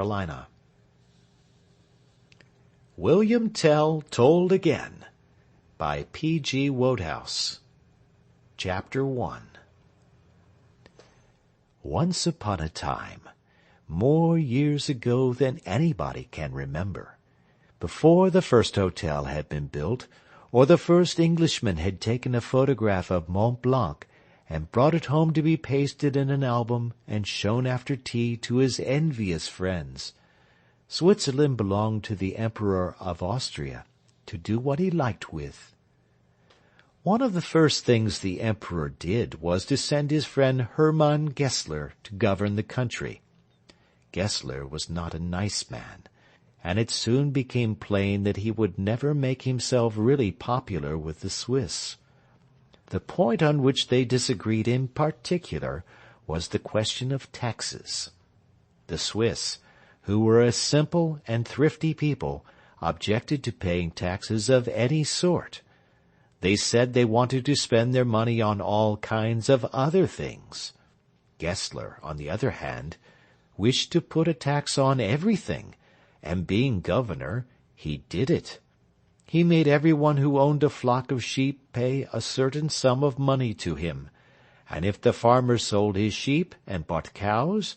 Carolina. William Tell Told Again by P.G. Wodehouse. Chapter 1. Once upon a time, more years ago than anybody can remember, before the first hotel had been built, or the first Englishman had taken a photograph of Mont Blanc and brought it home to be pasted in an album and shown after tea to his envious friends, Switzerland belonged to the Emperor of Austria to do what he liked with. One of the first things the Emperor did was to send his friend Hermann Gessler to govern the country. Gessler was not a nice man, and it soon became plain that he would never make himself really popular with the Swiss. The point on which they disagreed in particular was the question of taxes. The Swiss, who were a simple and thrifty people, objected to paying taxes of any sort. They said they wanted to spend their money on all kinds of other things. Gessler, on the other hand, wished to put a tax on everything, and being governor, he did it. He made everyone who owned a flock of sheep pay a certain sum of money to him, and if the farmer sold his sheep and bought cows,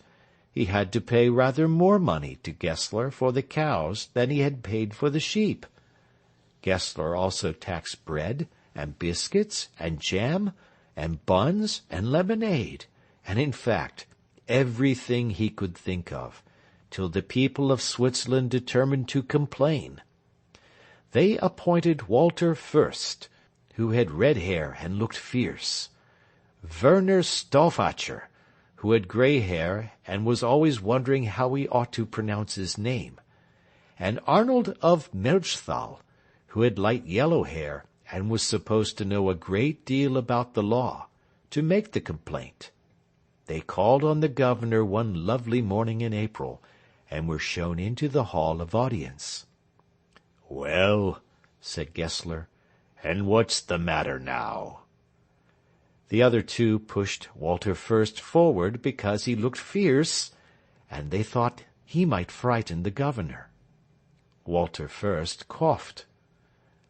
he had to pay rather more money to Gessler for the cows than he had paid for the sheep. Gessler also taxed bread and biscuits and jam and buns and lemonade, and in fact everything he could think of, till the people of Switzerland determined to complain. They appointed Walter Fürst, who had red hair and looked fierce, Werner Stauffacher, who had grey hair and was always wondering how he ought to pronounce his name, and Arnold of Melchthal, who had light yellow hair and was supposed to know a great deal about the law, to make the complaint. They called on the governor one lovely morning in April, and were shown into the hall of audience. "Well," said Gessler, "and what's the matter now?" The other two pushed Walter Fürst forward because he looked fierce, and they thought he might frighten the governor. Walter Fürst coughed.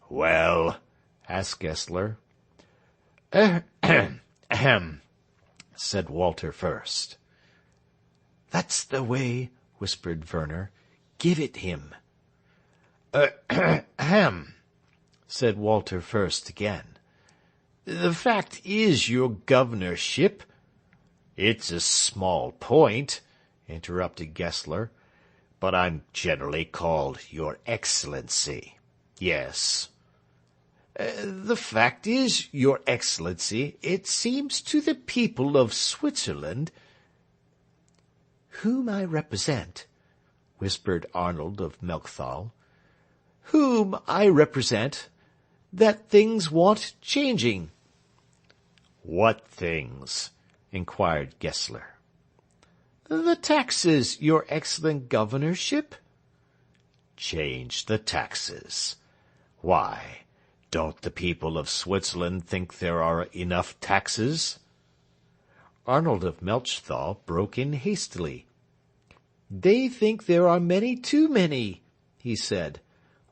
"Well?" asked Gessler. "Ahem," said Walter Fürst. "That's the way," whispered Werner. "Give it him." "Ahem," said Walter Fürst again. "The fact is, your governorship—" "It's a small point," interrupted Gessler, "but I'm generally called Your Excellency. Yes." "The fact is, Your Excellency, it seems to the people of Switzerland—" "Whom I represent," whispered Arnold of Melchthal, "whom I represent, that things want changing." "What things?" inquired Gessler. "The taxes, your excellent governorship." "Change the taxes? Why, don't the people of Switzerland think there are enough taxes?" Arnold of Melchthal broke in hastily. "They think there are many too many," he said.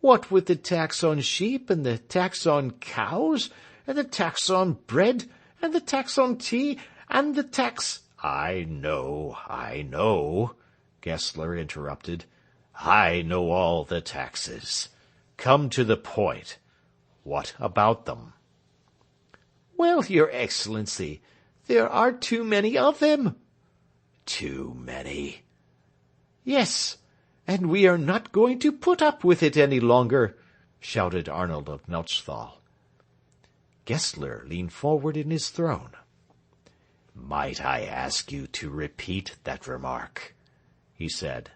"What with the tax on sheep, and the tax on cows, and the tax on bread, and the tax on tea, and the tax—" I know," Gessler interrupted. "I know all the taxes. Come to the point. What about them?" "Well, your Excellency, there are too many of them." "Too many?" "Yes, and we are not going to put up with it any longer," shouted Arnold of Melchthal. Gessler leaned forward in his throne. "Might I ask you to repeat that remark?" he said.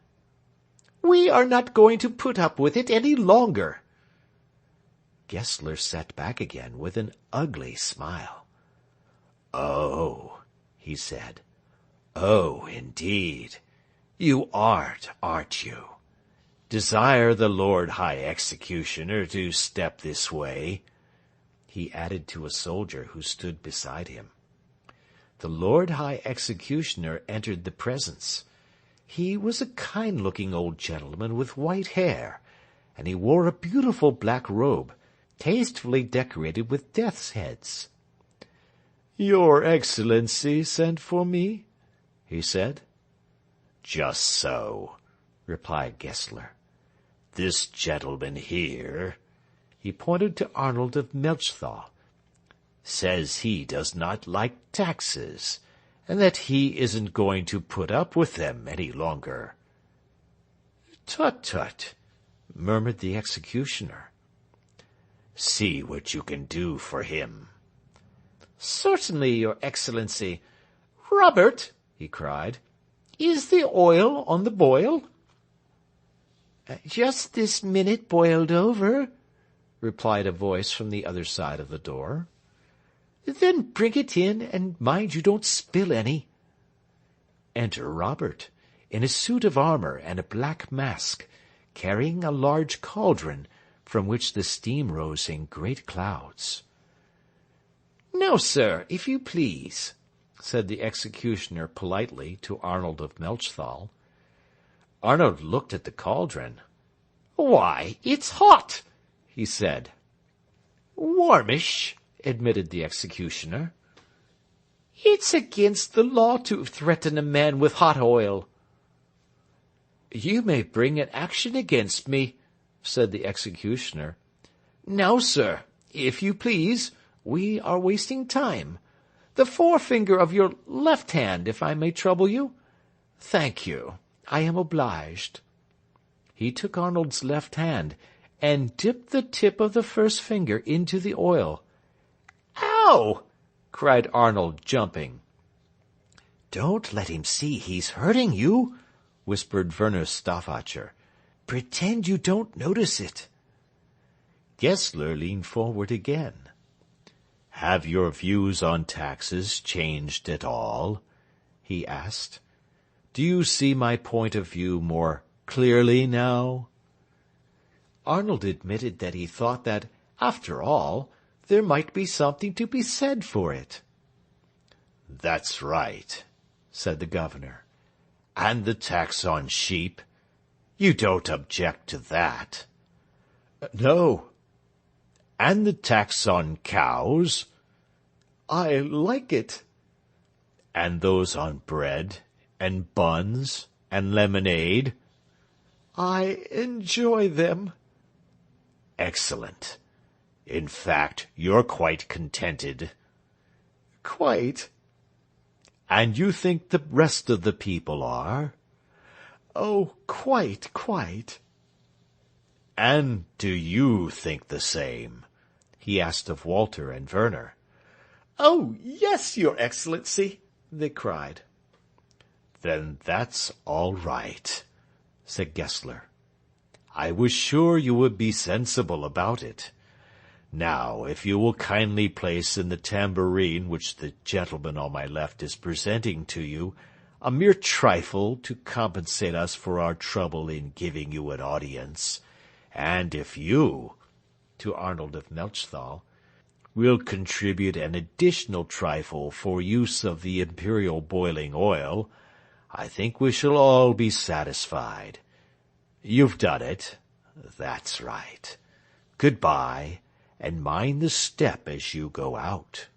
"We are not going to put up with it any longer." Gessler sat back again with an ugly smile. "Oh," he said. "Oh, indeed. You aren't you? Desire the Lord High Executioner to step this way," he added to a soldier who stood beside him. The Lord High Executioner entered the presence. He was a kind-looking old gentleman with white hair, and he wore a beautiful black robe, tastefully decorated with death's heads. "Your Excellency sent for me?" he said. "Just so," replied Gessler. "This gentleman here," he pointed to Arnold of Melchthal, "says he does not like taxes, and that he isn't going to put up with them any longer." "Tut, tut," murmured the executioner. "See what you can do for him." "Certainly, your Excellency. Robert," he cried, "is the oil on the boil?" "Just this minute boiled over," replied a voice from the other side of the door. "Then bring it in, and mind you don't spill any." Enter Robert, in a suit of armour and a black mask, carrying a large cauldron, from which the steam rose in great clouds. "Now, sir, if you please," said the executioner politely to Arnold of Melchthal. Arnold looked at the cauldron. "Why, it's hot," he said. "Warmish," admitted the executioner. "It's against the law to threaten a man with hot oil." "You may bring an action against me," said the executioner. "Now, sir, if you please, we are wasting time. The forefinger of your left hand, if I may trouble you." "Thank you. I am obliged." He took Arnold's left hand, and dipped the tip of the first finger into the oil. "Ow!" cried Arnold, jumping. "Don't let him see he's hurting you," whispered Werner Stauffacher. "Pretend you don't notice it." Gessler leaned forward again. "Have your views on taxes changed at all?" he asked. "Do you see my point of view more clearly now?" Arnold admitted that he thought that, after all, there might be something to be said for it. "That's right," said the governor. "And the tax on sheep? You don't object to that?" "No." "And the tax on cows?" "I like it." "And those on bread, and buns, and lemonade?" "I enjoy them." "Excellent. In fact, you're quite contented?" "Quite." "And you think the rest of the people are?" "Oh, quite, quite." "And do you think the same?" he asked of Walter and Werner. "Oh, yes, your Excellency," they cried. "Then that's all right," said Gessler. "I was sure you would be sensible about it. Now, if you will kindly place in the tambourine which the gentleman on my left is presenting to you a mere trifle to compensate us for our trouble in giving you an audience, and if you," to Arnold of Melchthal, "will contribute an additional trifle for use of the imperial boiling oil, I think we shall all be satisfied. You've done it. That's right. Good-bye, and mind the step as you go out."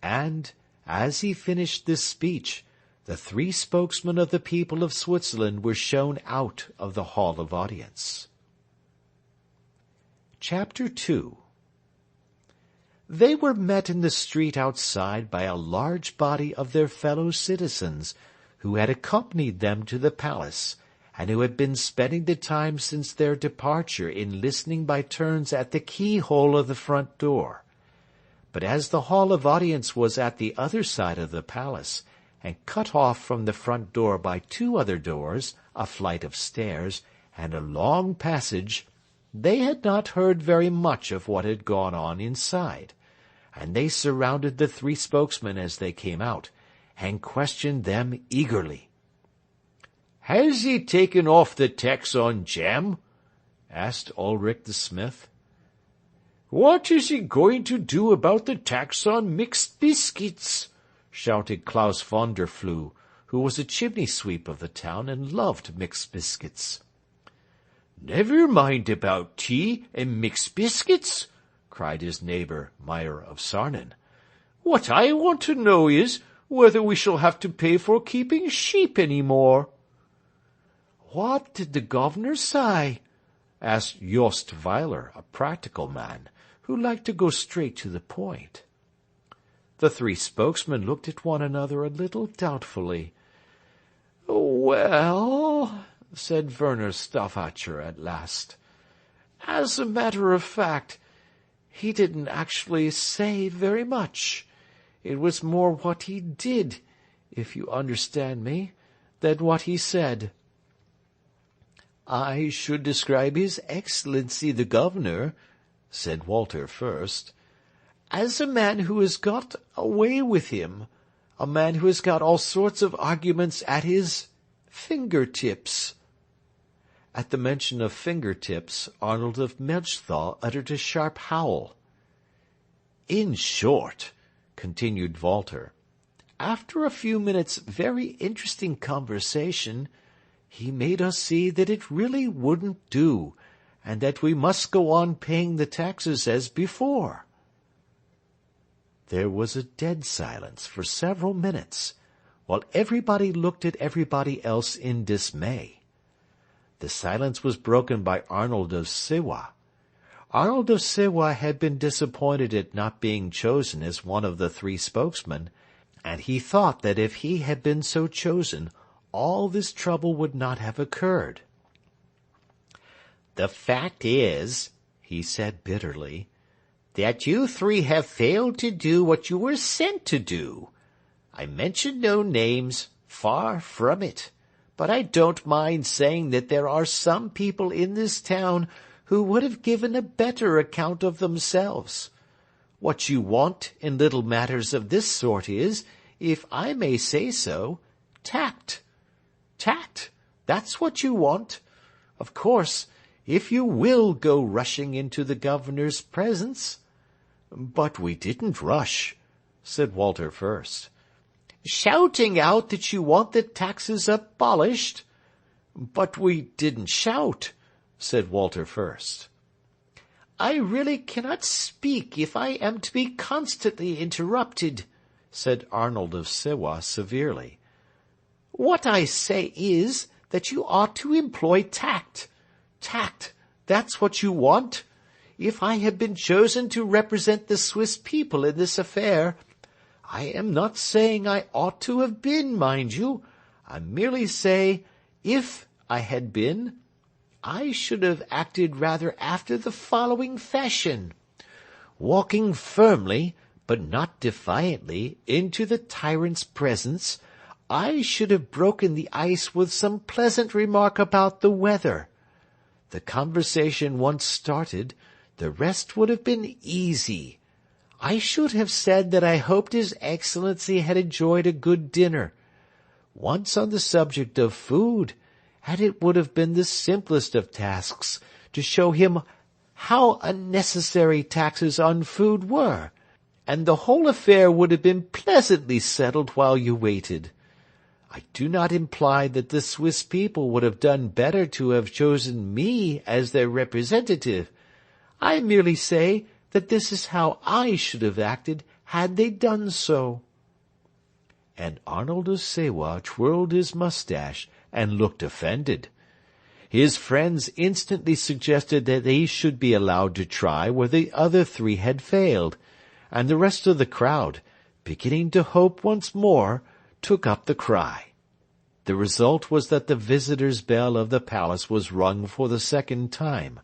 And, as he finished this speech, the three spokesmen of the people of Switzerland were shown out of the Hall of Audience. Chapter 2. They were met in the street outside by a large body of their fellow citizens, who had accompanied them to the palace, and who had been spending the time since their departure in listening by turns at the keyhole of the front door. But as the Hall of Audience was at the other side of the palace, and cut off from the front door by two other doors, a flight of stairs, and a long passage, they had not heard very much of what had gone on inside, and they surrounded the three spokesmen as they came out, and questioned them eagerly. "Has he taken off the tax on jam?" asked Ulrich the smith. "What is he going to do about the tax on mixed biscuits?" shouted Klaus von der Flue, who was a chimney-sweep of the town and loved mixed biscuits. "Never mind about tea and mixed biscuits," cried his neighbor, Meyer of Sarnen. "What I want to know is whether we shall have to pay for keeping sheep any more." "What did the governor say?" asked Jost Weiler, a practical man, who liked to go straight to the point. The three spokesmen looked at one another a little doubtfully. "Well," said Werner Stauffacher at last, "as a matter of fact, he didn't actually say very much. It was more what he did, if you understand me, than what he said." "I should describe His Excellency the Governor," said Walter first, "as a man who has got a way with him, a man who has got all sorts of arguments at his finger-tips." At the mention of finger-tips, Arnold of Melchthal uttered a sharp howl. "In short," continued Walter, "after a few minutes' very interesting conversation, he made us see that it really wouldn't do, and that we must go on paying the taxes as before." There was a dead silence for several minutes, while everybody looked at everybody else in dismay. The silence was broken by Arnold of Sewa. Arnold of Sewa had been disappointed at not being chosen as one of the three spokesmen, and he thought that if he had been so chosen, all this trouble would not have occurred. "The fact is," he said bitterly, "that you three have failed to do what you were sent to do. I mention no names, far from it, but I don't mind saying that there are some people in this town who would have given a better account of themselves. What you want in little matters of this sort is, if I may say so, tact. Tact, that's what you want. Of course, if you will go rushing into the governor's presence—" "But we didn't rush," said Walter first. "Shouting out that you want the taxes abolished—" "But we didn't shout," said Walter first. "I really cannot speak if I am to be constantly interrupted," said Arnold of Sewa severely. "What I say is that you ought to employ tact. Tact, that's what you want. If I had been chosen to represent the Swiss people in this affair, I am not saying I ought to have been, mind you. I merely say, if I had been, I should have acted rather after the following fashion. Walking firmly, but not defiantly, into the tyrant's presence, I should have broken the ice with some pleasant remark about the weather. The conversation once started, the rest would have been easy. I should have said that I hoped His Excellency had enjoyed a good dinner. Once on the subject of food, and it would have been the simplest of tasks to show him how unnecessary taxes on food were, and the whole affair would have been pleasantly settled while you waited. I do not imply that the Swiss people would have done better to have chosen me as their representative. I merely say that this is how I should have acted had they done so." And Arnold of Sewa twirled his moustache and looked offended. His friends instantly suggested that he should be allowed to try where the other three had failed, and the rest of the crowd, beginning to hope once more, took up the cry. The result was that the visitors' bell of the palace was rung for the second time.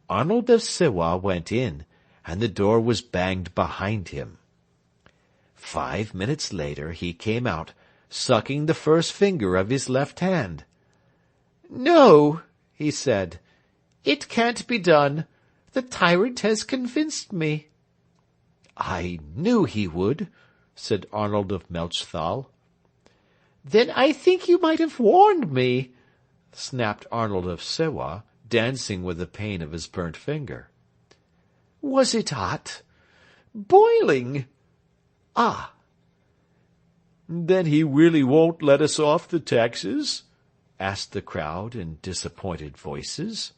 Arnold of Sewa went in, and the door was banged behind him. 5 minutes later he came out, sucking the first finger of his left hand. "No," he said, "it can't be done. The tyrant has convinced me." "I knew he would," said Arnold of Melchthal. "Then I think you might have warned me," snapped Arnold of Sewa, dancing with the pain of his burnt finger. "Was it hot?" "Boiling." "Ah." "Then he really won't let us off the taxes?" asked the crowd in disappointed voices.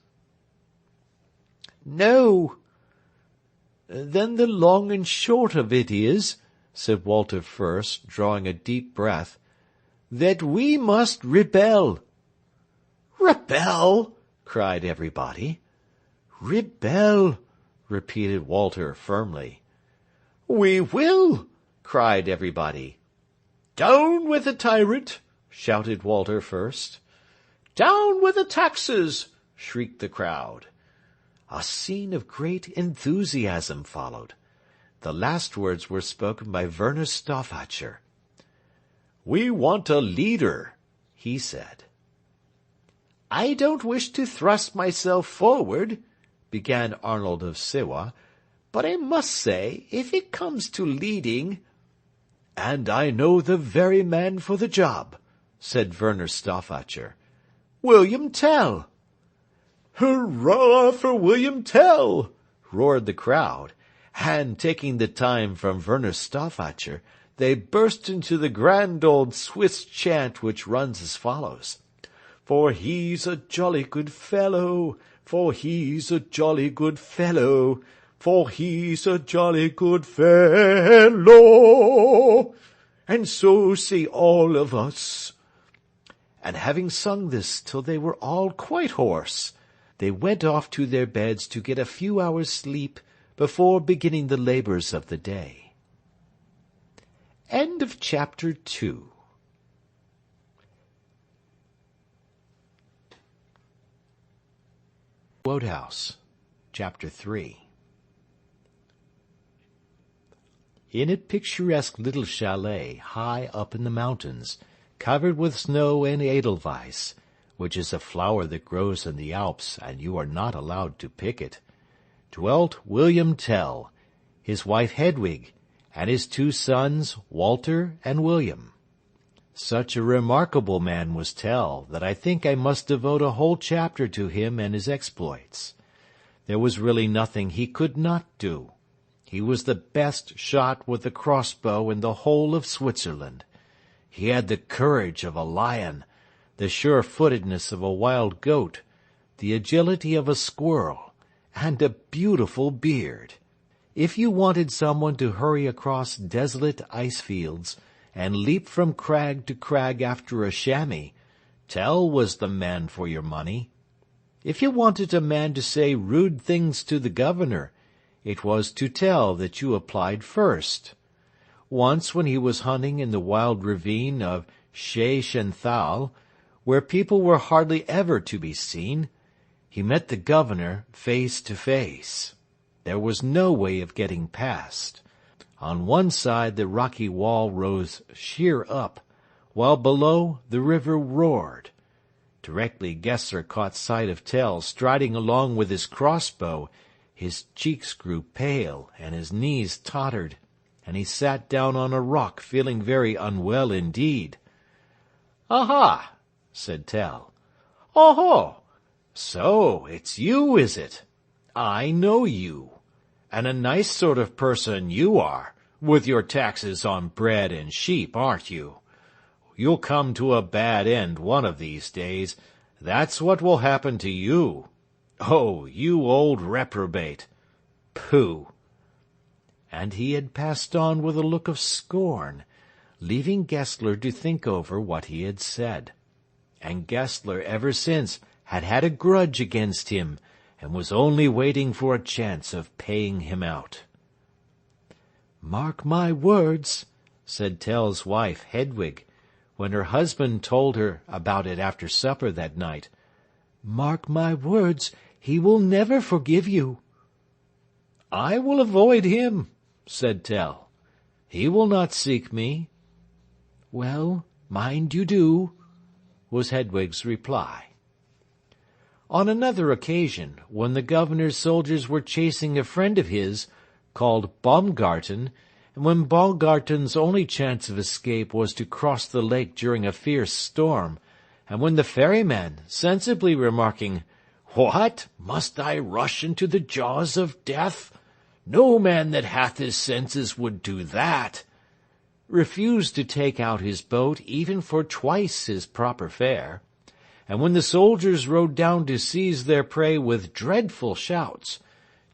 "No." "Then the long and short of it is," said Walter first, drawing a deep breath, "that we must rebel." "Rebel!" cried everybody. "Rebel," repeated Walter firmly. "We will!" cried everybody. "Down with the tyrant!" shouted Walter first. "Down with the taxes!" shrieked the crowd. A scene of great enthusiasm followed. The last words were spoken by Werner Stauffacher. "We want a leader," he said. "I don't wish to thrust myself forward," began Arnold of Sewa, "but I must say, if it comes to leading—" "And I know the very man for the job," said Werner Stauffacher. "William Tell." "Hurrah for William Tell!" roared the crowd, and, taking the time from Werner Stauffacher, they burst into the grand old Swiss chant which runs as follows: "For he's a jolly good fellow, for he's a jolly good fellow, for he's a jolly good fellow, and so say all of us." And having sung this till they were all quite hoarse, they went off to their beds to get a few hours' sleep before beginning the labours of the day. End of chapter 2. Wodehouse, chapter 3. In a picturesque little chalet high up in the mountains, covered with snow and edelweiss, which is a flower that grows in the Alps, and you are not allowed to pick it, dwelt William Tell, his wife Hedwig, and his 2 sons, Walter and William. Such a remarkable man was Tell that I think I must devote a whole chapter to him and his exploits. There was really nothing he could not do. He was the best shot with the crossbow in the whole of Switzerland. He had the courage of a lion, the sure-footedness of a wild goat, the agility of a squirrel, and a beautiful beard. If you wanted someone to hurry across desolate ice-fields and leap from crag to crag after a chamois, Tell was the man for your money. If you wanted a man to say rude things to the governor, it was to Tell that you applied first. Once, when he was hunting in the wild ravine of Schächenthal, where people were hardly ever to be seen, he met the governor face to face. There was no way of getting past. On one side the rocky wall rose sheer up, while below the river roared. Directly Gessler caught sight of Tell striding along with his crossbow, his cheeks grew pale and his knees tottered, and he sat down on a rock feeling very unwell indeed. "Aha!" said Tell. "Oho! So it's you, is it? I know you. And a nice sort of person you are, with your taxes on bread and sheep, aren't you? You'll come to a bad end one of these days. That's what will happen to you. Oh, you old reprobate! Pooh!" And he had passed on with a look of scorn, leaving Gessler to think over what he had said. And Gessler ever since had had a grudge against him, and was only waiting for a chance of paying him out. "Mark my words," said Tell's wife Hedwig, when her husband told her about it after supper that night. "Mark my words, he will never forgive you." "I will avoid him," said Tell. "He will not seek me." "Well, mind you do," was Hedwig's reply. On another occasion, when the governor's soldiers were chasing a friend of his, called Baumgarten, and when Baumgarten's only chance of escape was to cross the lake during a fierce storm, and when the ferryman, sensibly remarking, "What? Must I rush into the jaws of death? No man that hath his senses would do that," refused to take out his boat even for twice his proper fare, and when the soldiers rode down to seize their prey with dreadful shouts,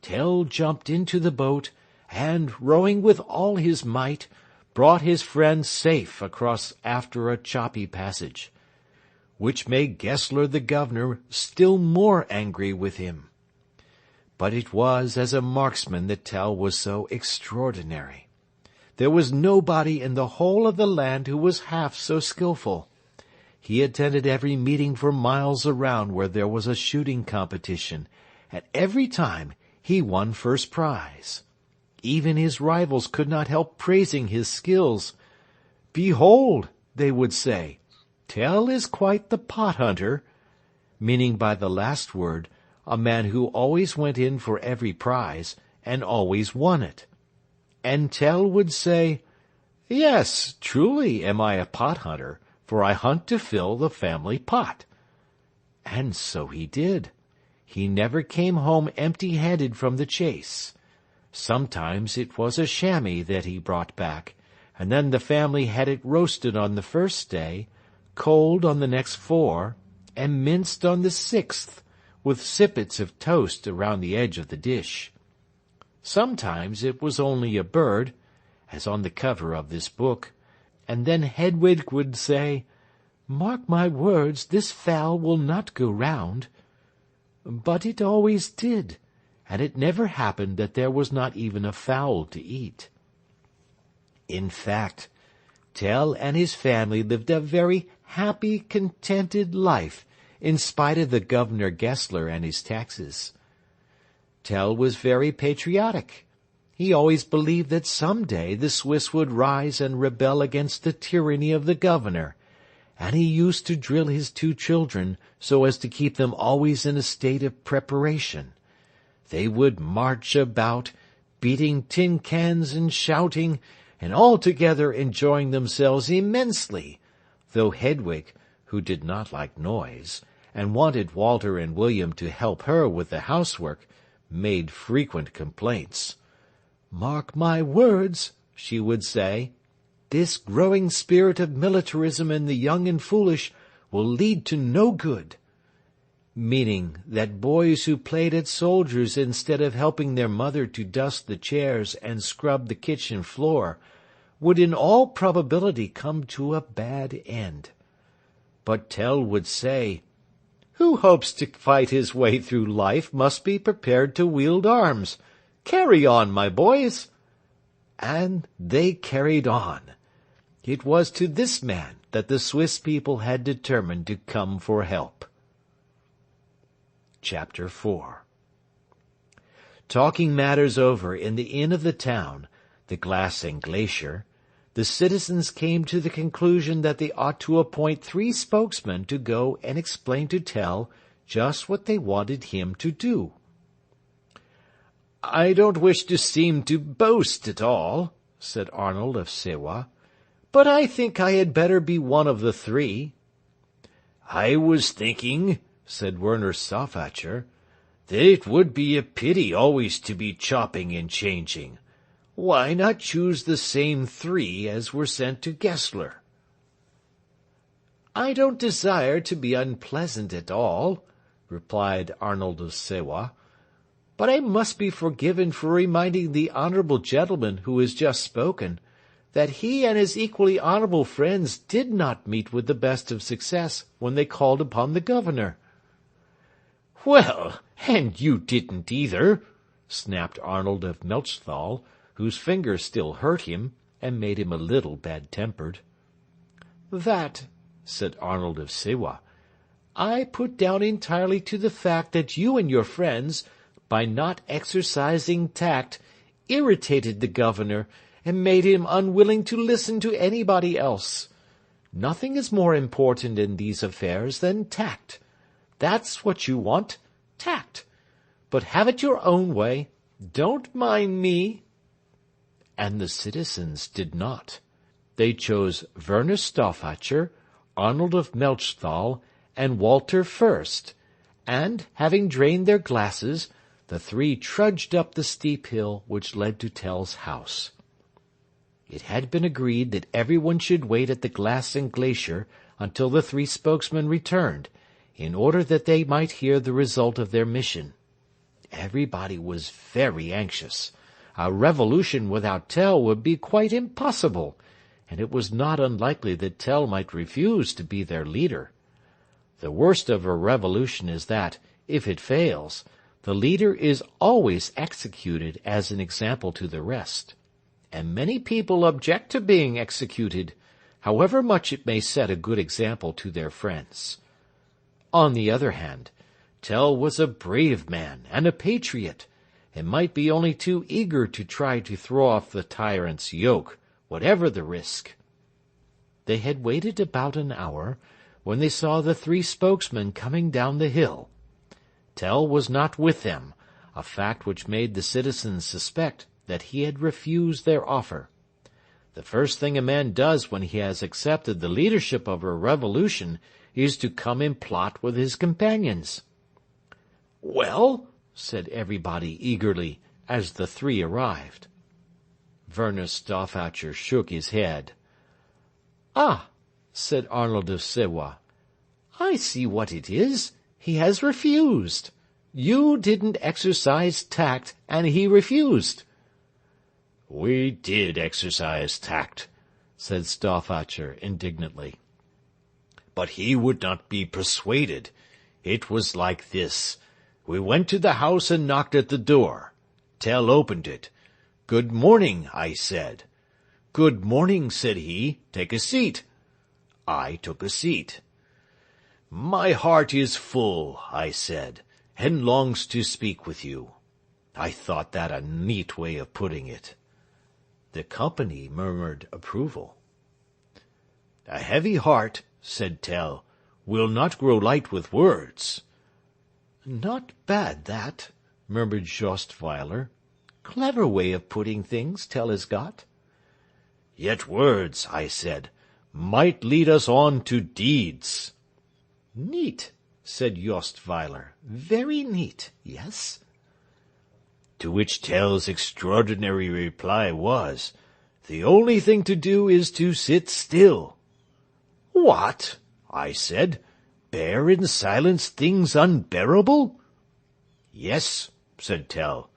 Tell jumped into the boat, and, rowing with all his might, brought his friend safe across after a choppy passage, which made Gessler the governor still more angry with him. But it was as a marksman that Tell was so extraordinary. There was nobody in the whole of the land who was half so skillful. He attended every meeting for miles around where there was a shooting competition, and every time he won first prize. Even his rivals could not help praising his skills. "Behold," they would say, "Tell is quite the pot-hunter," meaning by the last word a man who always went in for every prize and always won it. And Tell would say, "Yes, truly am I a pot-hunter, for I hunt to fill the family pot." And so he did. He never came home empty-handed from the chase. Sometimes it was a chamois that he brought back, and then the family had it roasted on the first day, cold on the next 4, and minced on the 6th, with sippets of toast around the edge of the dish. Sometimes it was only a bird, as on the cover of this book, and then Hedwig would say, "Mark my words, this fowl will not go round." But it always did, and it never happened that there was not even a fowl to eat. In fact, Tell and his family lived a very happy, contented life, in spite of the Governor Gessler and his taxes. Tell was very patriotic. He always believed that some day the Swiss would rise and rebel against the tyranny of the governor, and he used to drill his 2 children so as to keep them always in a state of preparation. They would march about, beating tin cans and shouting, and altogether enjoying themselves immensely, though Hedwig, who did not like noise, and wanted Walter and William to help her with the housework, made frequent complaints. "Mark my words," she would say, "this growing spirit of militarism in the young and foolish will lead to no good," meaning that boys who played at soldiers instead of helping their mother to dust the chairs and scrub the kitchen floor would in all probability come to a bad end. But Tell would say, "Who hopes to fight his way through life must be prepared to wield arms. Carry on, my boys." And they carried on. It was to this man that the Swiss people had determined to come for help. Chapter 4. Talking matters over in the inn of the town, the Glass and Glacier, the citizens came to the conclusion that they ought to appoint 3 spokesmen to go and explain to Tell just what they wanted him to do. "I don't wish to seem to boast at all," said Arnold of Sewa, "but I think I had better be one of the 3. "I was thinking," said Werner Stauffacher, "that it would be a pity always to be chopping and changing. Why not choose the same 3 as were sent to Gessler?" "I don't desire to be unpleasant at all," replied Arnold of Sewa, "but I must be forgiven for reminding the honourable gentleman who has just spoken that he and his equally honourable friends did not meet with the best of success when they called upon the governor." "Well, and you didn't either," snapped Arnold of Melchthal, whose finger still hurt him, and made him a little bad-tempered. "That," said Arnold of Sewa, "I put down entirely to the fact that you and your friends, by not exercising tact, irritated the governor, and made him unwilling to listen to anybody else. Nothing is more important in these affairs than tact. That's what you want, tact. But have it your own way. Don't mind me." And the citizens did not. They chose Werner Stauffacher, Arnold of Melchthal, and Walter first, and, having drained their glasses, the 3 trudged up the steep hill which led to Tell's house. It had been agreed that everyone should wait at the glassing glacier until the three spokesmen returned, in order that they might hear the result of their mission. Everybody was very anxious. A revolution without Tell would be quite impossible, and it was not unlikely that Tell might refuse to be their leader. The worst of a revolution is that, if it fails, the leader is always executed as an example to the rest. And many people object to being executed, however much it may set a good example to their friends. On the other hand, Tell was a brave man and a patriot, and might be only too eager to try to throw off the tyrant's yoke, whatever the risk. They had waited about an hour, when they saw the three spokesmen coming down the hill. Tell was not with them, a fact which made the citizens suspect that he had refused their offer. The first thing a man does when he has accepted the leadership of a revolution is to come and plot with his companions. "Well?" said everybody eagerly, as the three arrived. Werner Stauffacher shook his head. "Ah," said Arnold of Sewa, "I see what it is. He has refused. You didn't exercise tact, and he refused." "We did exercise tact," said Stauffacher indignantly. "But he would not be persuaded. It was like this. We went to the house and knocked at the door. Tell opened it. 'Good morning,' I said. 'Good morning,' said he. 'Take a seat.' I took a seat. 'My heart is full,' I said, 'and longs to speak with you.' I thought that a neat way of putting it." The company murmured approval. "A heavy heart," said Tell, "will not grow light with words." "Not bad, that," murmured Jost Weiler. "Clever way of putting things Tell has got." "Yet words," I said, "might lead us on to deeds." "Neat," said Jost Weiler. "Very neat, yes." To which Tell's extraordinary reply was, "The only thing to do is to sit still." "What?" I said. "Bear in silence things unbearable?" "Yes," said Tell.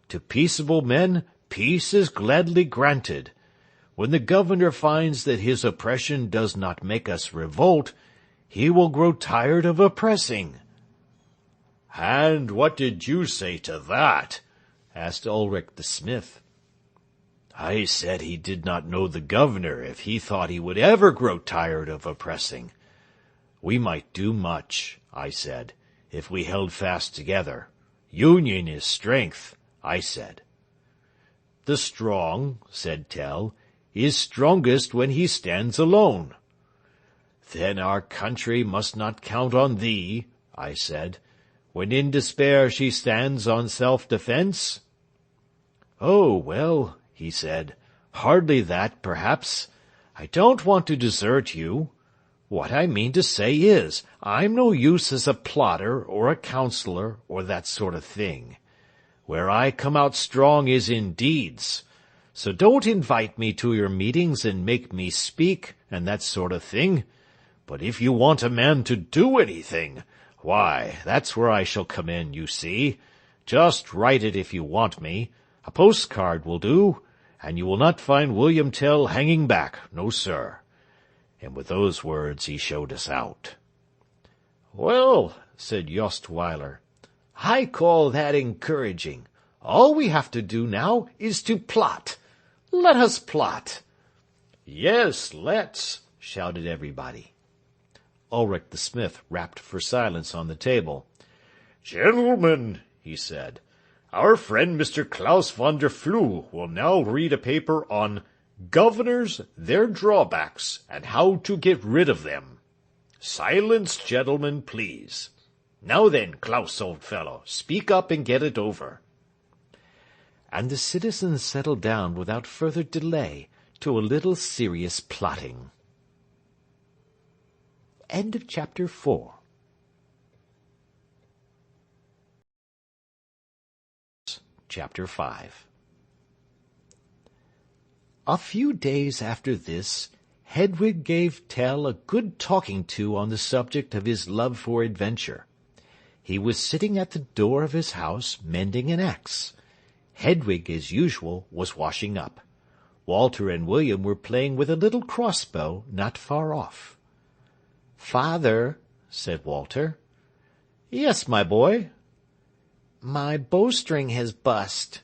"To peaceable men peace is gladly granted. When the governor finds that his oppression does not make us revolt, he will grow tired of oppressing." "And what did you say to that?" asked Ulrich the smith. "I said he did not know the governor if he thought he would ever grow tired of oppressing. We might do much," I said, "if we held fast together. Union is strength," I said. "The strong," said Tell, "is strongest when he stands alone." "Then our country must not count on thee," I said, "when in despair she stands on self-defense?" "Oh, well," he said, "hardly that, perhaps. I don't want to desert you. What I mean to say is, I'm no use as a plotter or a counsellor or that sort of thing. Where I come out strong is in deeds. So don't invite me to your meetings and make me speak and that sort of thing. But if you want a man to do anything, why, that's where I shall come in, you see. Just write it if you want me. A postcard will do, and you will not find William Tell hanging back, no, sir." And with those words he showed us out. "Well," said Jost Weiler, "I call that encouraging. All we have to do now is to plot. Let us plot." "Yes, let's," shouted everybody. Ulrich the smith rapped for silence on the table. "Gentlemen," he said, "our friend Mr. Klaus von der Flue will now read a paper on Governors, Their Drawbacks, and How to Get Rid of Them. Silence, gentlemen, please. Now then, Klaus, old fellow, speak up and get it over." And the citizens settled down without further delay to a little serious plotting. End of chapter 4. Chapter 5. A few days after this, Hedwig gave Tell a good talking to on the subject of his love for adventure. He was sitting at the door of his house mending an axe. Hedwig, as usual, was washing up. Walter and William were playing with a little crossbow not far off. "Father," said Walter. "Yes, my boy." "My bowstring has bust."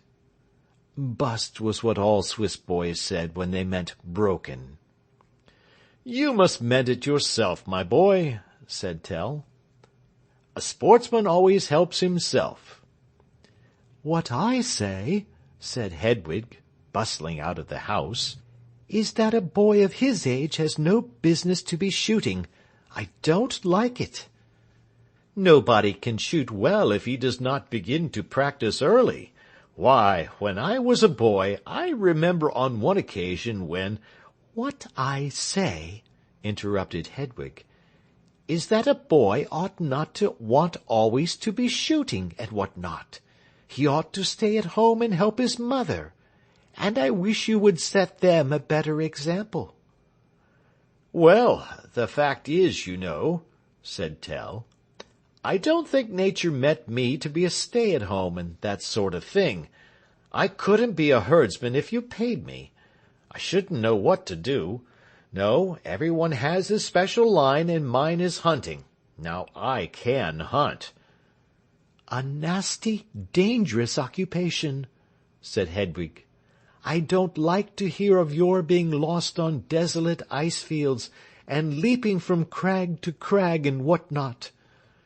Bust was what all Swiss boys said when they meant broken. "You must mend it yourself, my boy," said Tell. "A sportsman always helps himself." "What I say," said Hedwig, bustling out of the house, "is that a boy of his age has no business to be shooting. I don't like it." "Nobody can shoot well if he does not begin to practice early. Why, when I was a boy, I remember on one occasion when—" "What I say," interrupted Hedwig, "is that a boy ought not to want always to be shooting and what not. He ought to stay at home and help his mother. And I wish you would set them a better example." "Well, the fact is, you know," said Tell, "I don't think nature meant me to be a stay-at-home and that sort of thing. I couldn't be a herdsman if you paid me. I shouldn't know what to do. No, everyone has his special line, and mine is hunting. Now I can hunt." "A nasty, dangerous occupation," said Hedwig. "I don't like to hear of your being lost on desolate ice-fields, and leaping from crag to crag and what not.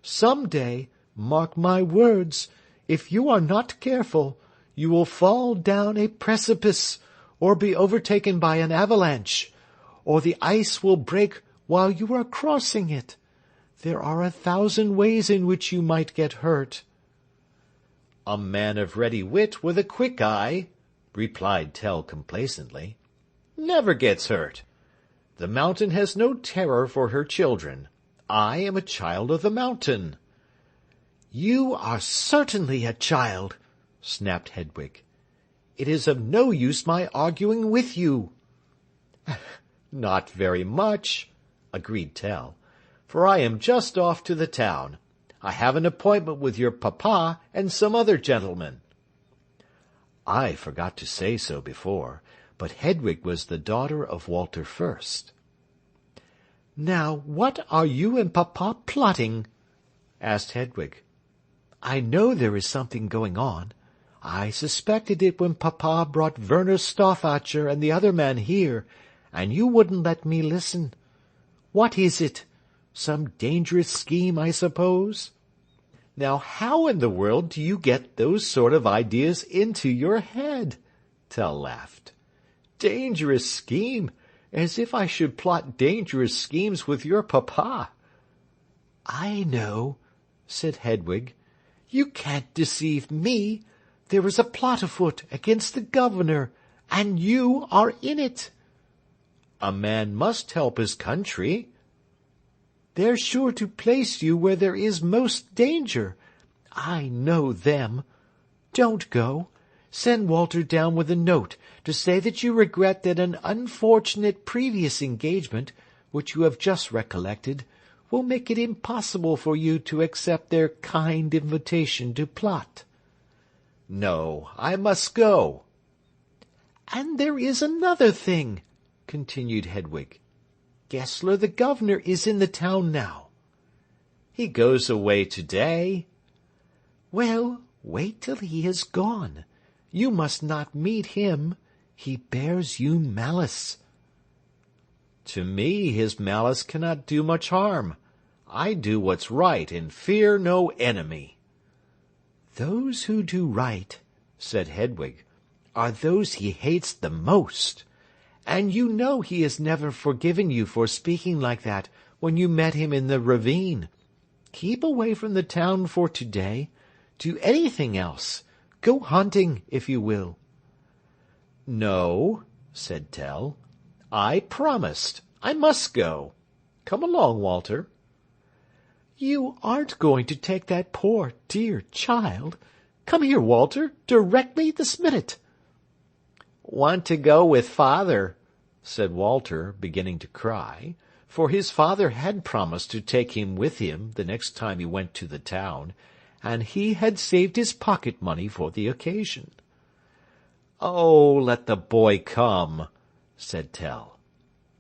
Some day, mark my words, if you are not careful, you will fall down a precipice, or be overtaken by an avalanche, or the ice will break while you are crossing it. There are 1,000 ways in which you might get hurt." "A man of ready wit with a quick eye," replied Tell complacently, "never gets hurt. The mountain has no terror for her children. I am a child of the mountain." "You are certainly a child," snapped Hedwig. "It is of no use my arguing with you." "Not very much," agreed Tell, "for I am just off to the town. I have an appointment with your papa and some other gentlemen." I forgot to say so before, but Hedwig was the daughter of Walter First. "Now, what are you and papa plotting?" asked Hedwig. "I know there is something going on. I suspected it when papa brought Werner Stauffacher and the other man here, and you wouldn't let me listen. What is it? Some dangerous scheme, I suppose?" "Now how in the world do you get those sort of ideas into your head?" Tell laughed. "Dangerous scheme! As if I should plot dangerous schemes with your papa." "I know," said Hedwig. "You can't deceive me. There is a plot afoot against the governor, and you are in it." "A man must help his country." "They're sure to place you where there is most danger. I know them. Don't go. Send Walter down with a note to say that you regret that an unfortunate previous engagement, which you have just recollected, will make it impossible for you to accept their kind invitation to plot." "No, I must go." "And there is another thing," continued Hedwig. "Gessler the governor is in the town now." "He goes away today." "Well, wait till he is gone. You must not meet him. He bears you malice." "To me his malice cannot do much harm. I do what's right and fear no enemy." "Those who do right," said Hedwig, "are those he hates the most. And you know he has never forgiven you for speaking like that when you met him in the ravine. Keep away from the town for today. Do anything else. Go hunting, if you will." "No," said Tell. "I promised. I must go. Come along, Walter." "You aren't going to take that poor, dear child? Come here, Walter, directly this minute." "Want to go with father," said Walter, beginning to cry, for his father had promised to take him with him the next time he went to the town, and he had saved his pocket money for the occasion. "Oh, let the boy come," said Tell.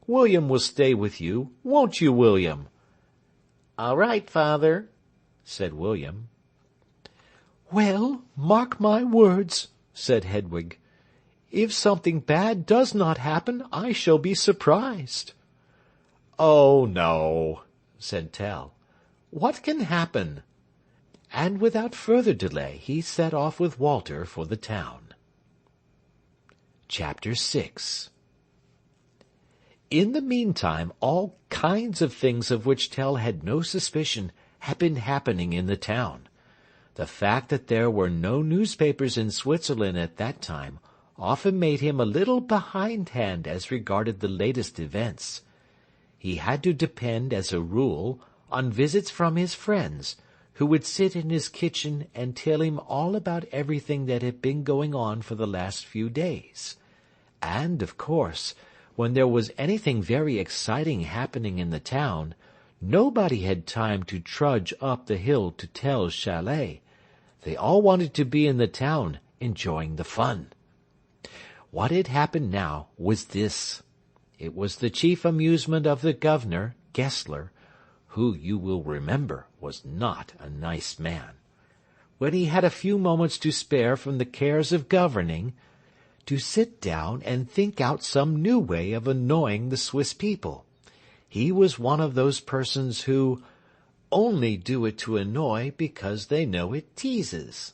"William will stay with you, won't you, William?" "All right, father," said William. "Well, mark my words," said Hedwig. "If something bad does not happen, I shall be surprised." "Oh, no," said Tell. "What can happen?" And without further delay he set off with Walter for the town. Chapter 6. In the meantime all kinds of things of which Tell had no suspicion had been happening in the town. The fact that there were no newspapers in Switzerland at that time often made him a little behindhand as regarded the latest events. He had to depend, as a rule, on visits from his friends, who would sit in his kitchen and tell him all about everything that had been going on for the last few days. And, of course, when there was anything very exciting happening in the town, nobody had time to trudge up the hill to Tell's chalet. They all wanted to be in the town, enjoying the fun. What had happened now was this. It was the chief amusement of the governor, Gessler, who, you will remember, was not a nice man. When he had a few moments to spare from the cares of governing, to sit down and think out some new way of annoying the Swiss people. He was one of those persons who only do it to annoy because they know it teases.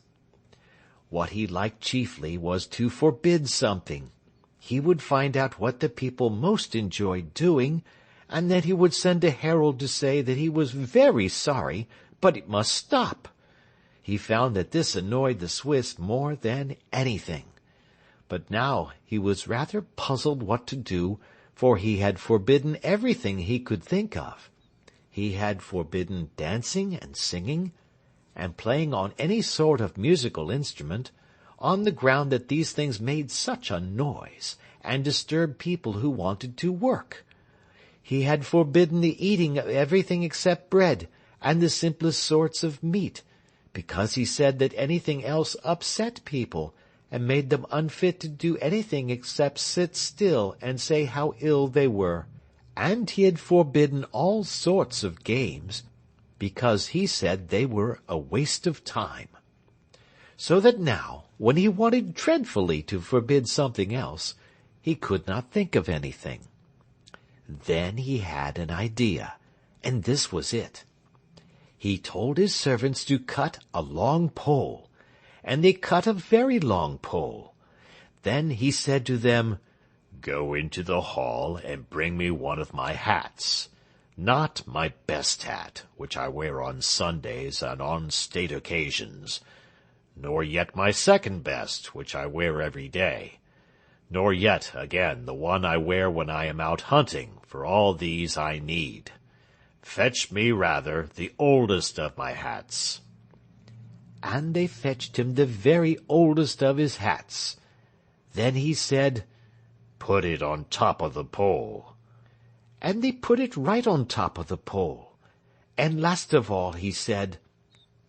What he liked chiefly was to forbid something. He would find out what the people most enjoyed doing, and then he would send a herald to say that he was very sorry, but it must stop. He found that this annoyed the Swiss more than anything. But now he was rather puzzled what to do, for he had forbidden everything he could think of. He had forbidden dancing and singing, and playing on any sort of musical instrument, on the ground that these things made such a noise, and disturbed people who wanted to work. He had forbidden the eating of everything except bread, and the simplest sorts of meat, because he said that anything else upset people, and made them unfit to do anything except sit still and say how ill they were. And he had forbidden all sorts of games, because he said they were a waste of time. So that now, when he wanted dreadfully to forbid something else, he could not think of anything. Then he had an idea, and this was it. He told his servants to cut a long pole, and they cut a very long pole. Then he said to them, "Go into the hall and bring me one of my hats. Not my best hat, which I wear on Sundays and on state occasions, nor yet my second best, which I wear every day, nor yet, again, the one I wear when I am out hunting, for all these I need. Fetch me, rather, the oldest of my hats." And they fetched him the very oldest of his hats. Then he said, "Put it on top of the pole." And they put it right on top of the pole. And last of all he said,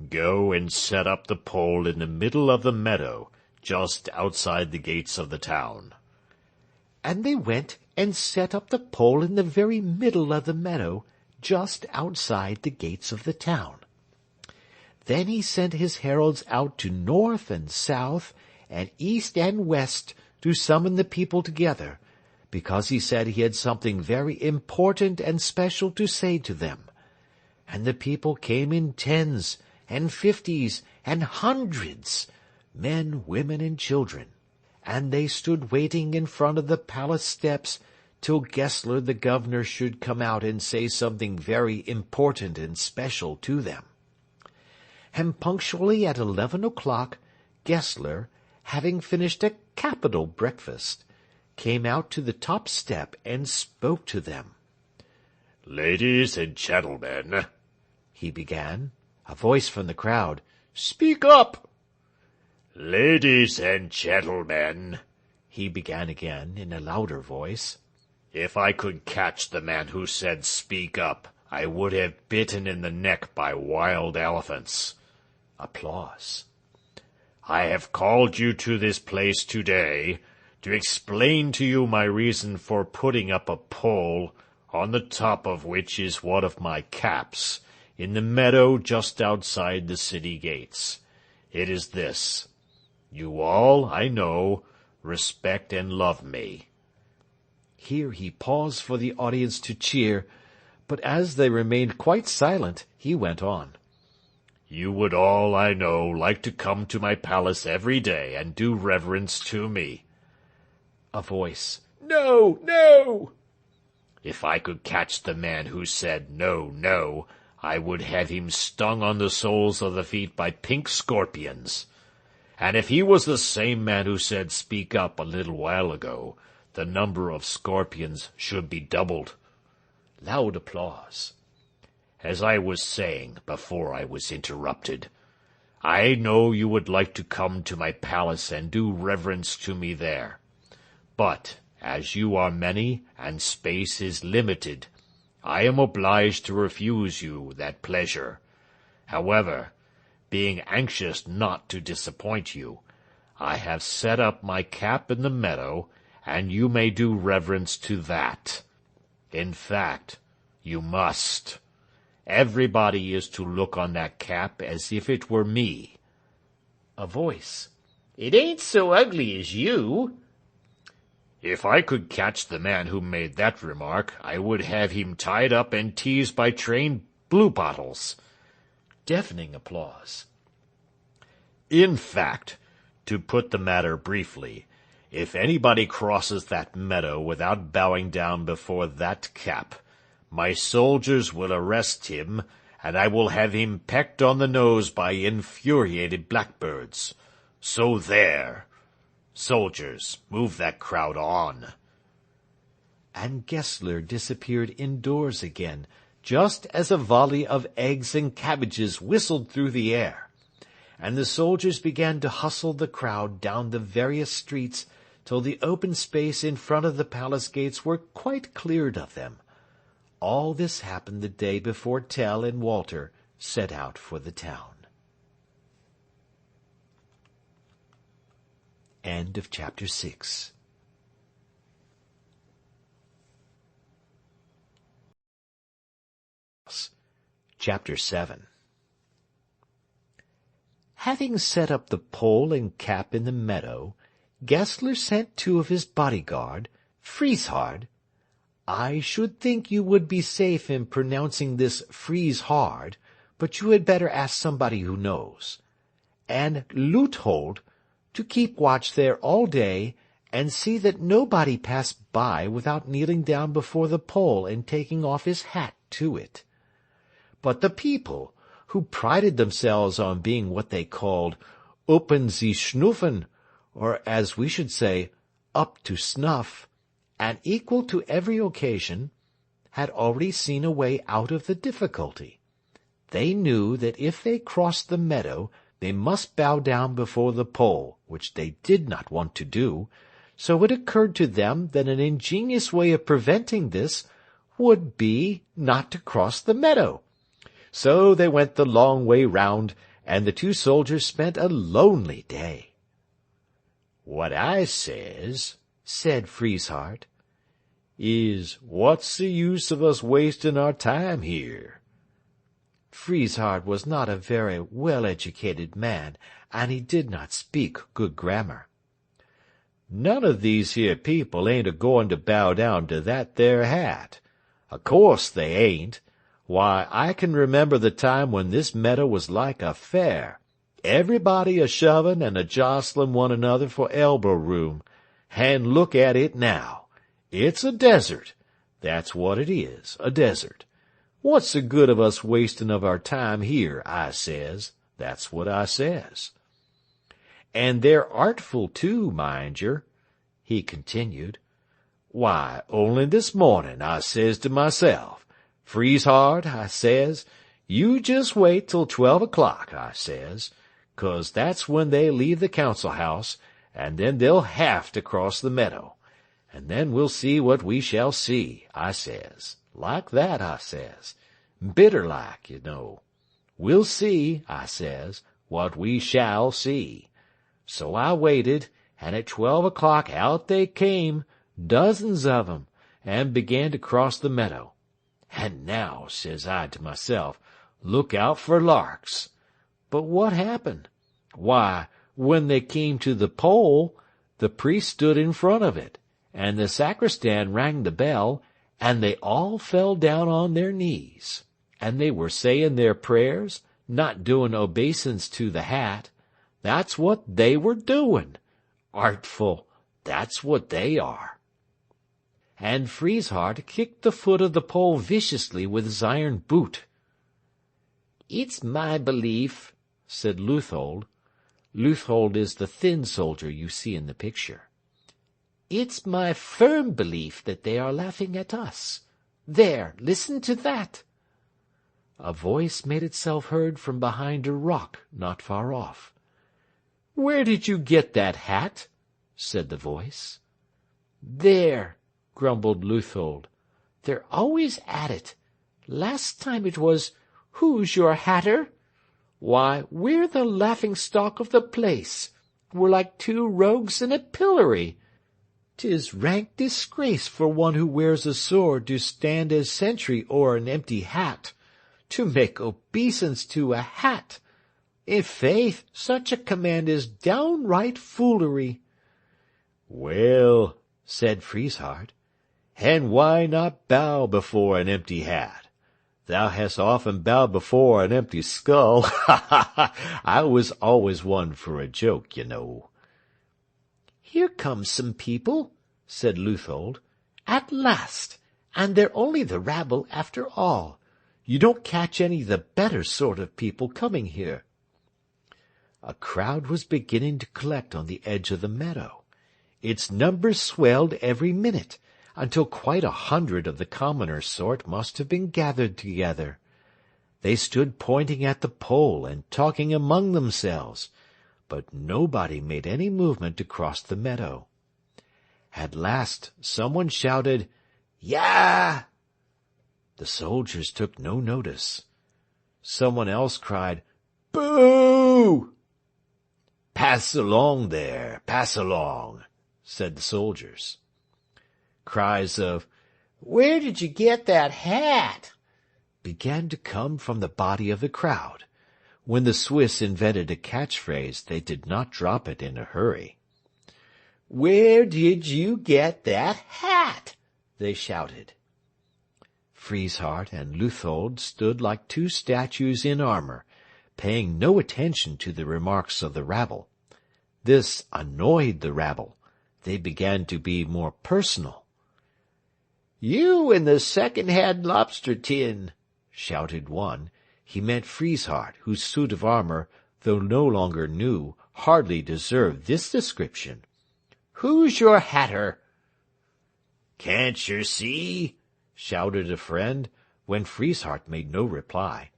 "Go and set up the pole in the middle of the meadow, just outside the gates of the town." And they went and set up the pole in the very middle of the meadow, just outside the gates of the town. Then he sent his heralds out to north and south, and east and west, to summon the people together, because he said he had something very important and special to say to them. And the people came in tens, and 50s, and hundreds, men, women, and children, and they stood waiting in front of the palace steps till Gessler the governor should come out and say something very important and special to them. And punctually at 11 o'clock, Gessler, having finished a capital breakfast, came out to the top step and spoke to them. "Ladies and gentlemen," he began. A voice from the crowd, "Speak up!" "Ladies and gentlemen," he began again in a louder voice. "If I could catch the man who said 'Speak up,' I would have bitten in the neck by wild elephants." Applause. "I have called you to this place today to explain to you my reason for putting up a pole, on the top of which is one of my caps, in the meadow just outside the city gates. It is this: you all, I know, respect and love me." Here he paused for the audience to cheer, but as they remained quite silent, he went on. "You would all, I know, like to come to my palace every day and do reverence to me." A voice. "No, no!" "If I could catch the man who said 'No, no,' I would have him stung on the soles of the feet by pink scorpions. And if he was the same man who said 'Speak up' a little while ago, the number of scorpions should be doubled." Loud applause. "As I was saying before I was interrupted, I know you would like to come to my palace and do reverence to me there. But, as you are many and space is limited, I am obliged to refuse you that pleasure. However, being anxious not to disappoint you, I have set up my cap in the meadow, and you may do reverence to that. In fact, you must. Everybody is to look on that cap as if it were me." A voice. "It ain't so ugly as you." "If I could catch the man who made that remark, I would have him tied up and teased by trained bluebottles." Deafening applause. "In fact, to put the matter briefly, if anybody crosses that meadow without bowing down before that cap, my soldiers will arrest him, and I will have him pecked on the nose by infuriated blackbirds. So there! Soldiers, move that crowd on." And Gessler disappeared indoors again, just as a volley of eggs and cabbages whistled through the air, and the soldiers began to hustle the crowd down the various streets till the open space in front of the palace gates were quite cleared of them. All this happened the day before Tell and Walter set out for the town. End of chapter 6. Chapter 7. Having set up the pole and cap in the meadow, Gessler sent 2 of his bodyguard, Frieshard. I should think you would be safe in pronouncing this Frieshard, but you had better ask somebody who knows. And Luthold, to keep watch there all day, and see that nobody pass by without kneeling down before the pole and taking off his hat to it. But the people, who prided themselves on being what they called open sie schnuffen, or as we should say, up to snuff, and equal to every occasion, had already seen a way out of the difficulty. They knew that if they crossed the meadow, they must bow down before the pole, which they did not want to do, so it occurred to them that an ingenious way of preventing this would be not to cross the meadow. So they went the long way round, and the 2 soldiers spent a lonely day. "What I says," said Frieshard, "is, what's the use of us wasting our time here?" Frieshard was not a very well-educated man, and he did not speak good grammar. "None of these here people ain't a-going to bow down to that there hat. Of course they ain't. Why, I can remember the time when this meadow was like a fair, everybody a-shoving and a-jostling one another for elbow room, and look at it now. It's a desert. That's what it is, a desert. What's the good of us wasting of our time here, I says. That's what I says. And they're artful, too, mind yer," he continued. "Why, only this morning I says to myself, 'Frieshard,' I says, 'you just wait till 12 o'clock,' I says, 'cause that's when they leave the council house, and then they'll have to cross the meadow. And then we'll see what we shall see, I says. Like that, I says. Bitter like, you know. We'll see, I says, what we shall see. So I waited, and at 12 o'clock out they came, dozens of 'em, and began to cross the meadow. And now, says I to myself, look out for larks. But what happened? Why, when they came to the pole, the priest stood in front of it, and the sacristan rang the bell, and they all fell down on their knees, and they were saying their prayers, not doing obeisance to the hat. That's what they were doing. Artful, that's what they are. And Frieshardt kicked the foot of the pole viciously with his iron boot. "It's my belief," said Leuthold. Leuthold is the thin soldier you see in the picture. "It's my firm belief that they are laughing at us. There, listen to that." A voice made itself heard from behind a rock not far off. "Where did you get that hat?" said the voice. "There," grumbled Leuthold. "They're always at it. Last time it was, 'Who's your hatter?' Why, we're the laughing-stock of the place. We're like two rogues in a pillory. 'Tis rank disgrace for one who wears a sword to stand as sentry o'er an empty hat, to make obeisance to a hat. I' faith, such a command is downright foolery." "Well," said Frieshardt, "and why not bow before an empty hat? Thou hast often bowed before an empty skull. I was always one for a joke, you know." "Here come some people," said Leuthold. "At last, and they're only the rabble after all. You don't catch any of the better sort of people coming here." A crowd was beginning to collect on the edge of the meadow. Its numbers swelled every minute, until quite 100 of the commoner sort must have been gathered together. They stood pointing at the pole and talking among themselves, but nobody made any movement to cross the meadow. At last someone shouted, "Yah!" The soldiers took no notice. Someone else cried, "Boo!" "Pass along there, pass along," said the soldiers. Cries of, "Where did you get that hat?" began to come from the body of the crowd. When the Swiss invented a catchphrase, they did not drop it in a hurry. "Where did you get that hat?" they shouted. Frieshardt and Leuthold stood like two statues in armor, paying no attention to the remarks of the rabble. This annoyed the rabble. They began to be more personal. "You in the second-hand lobster tin," shouted one. He meant Frieshardt, whose suit of armor, though no longer new, hardly deserved this description. "Who's your hatter?" "Can't yer see?" shouted a friend, when Frieshardt made no reply.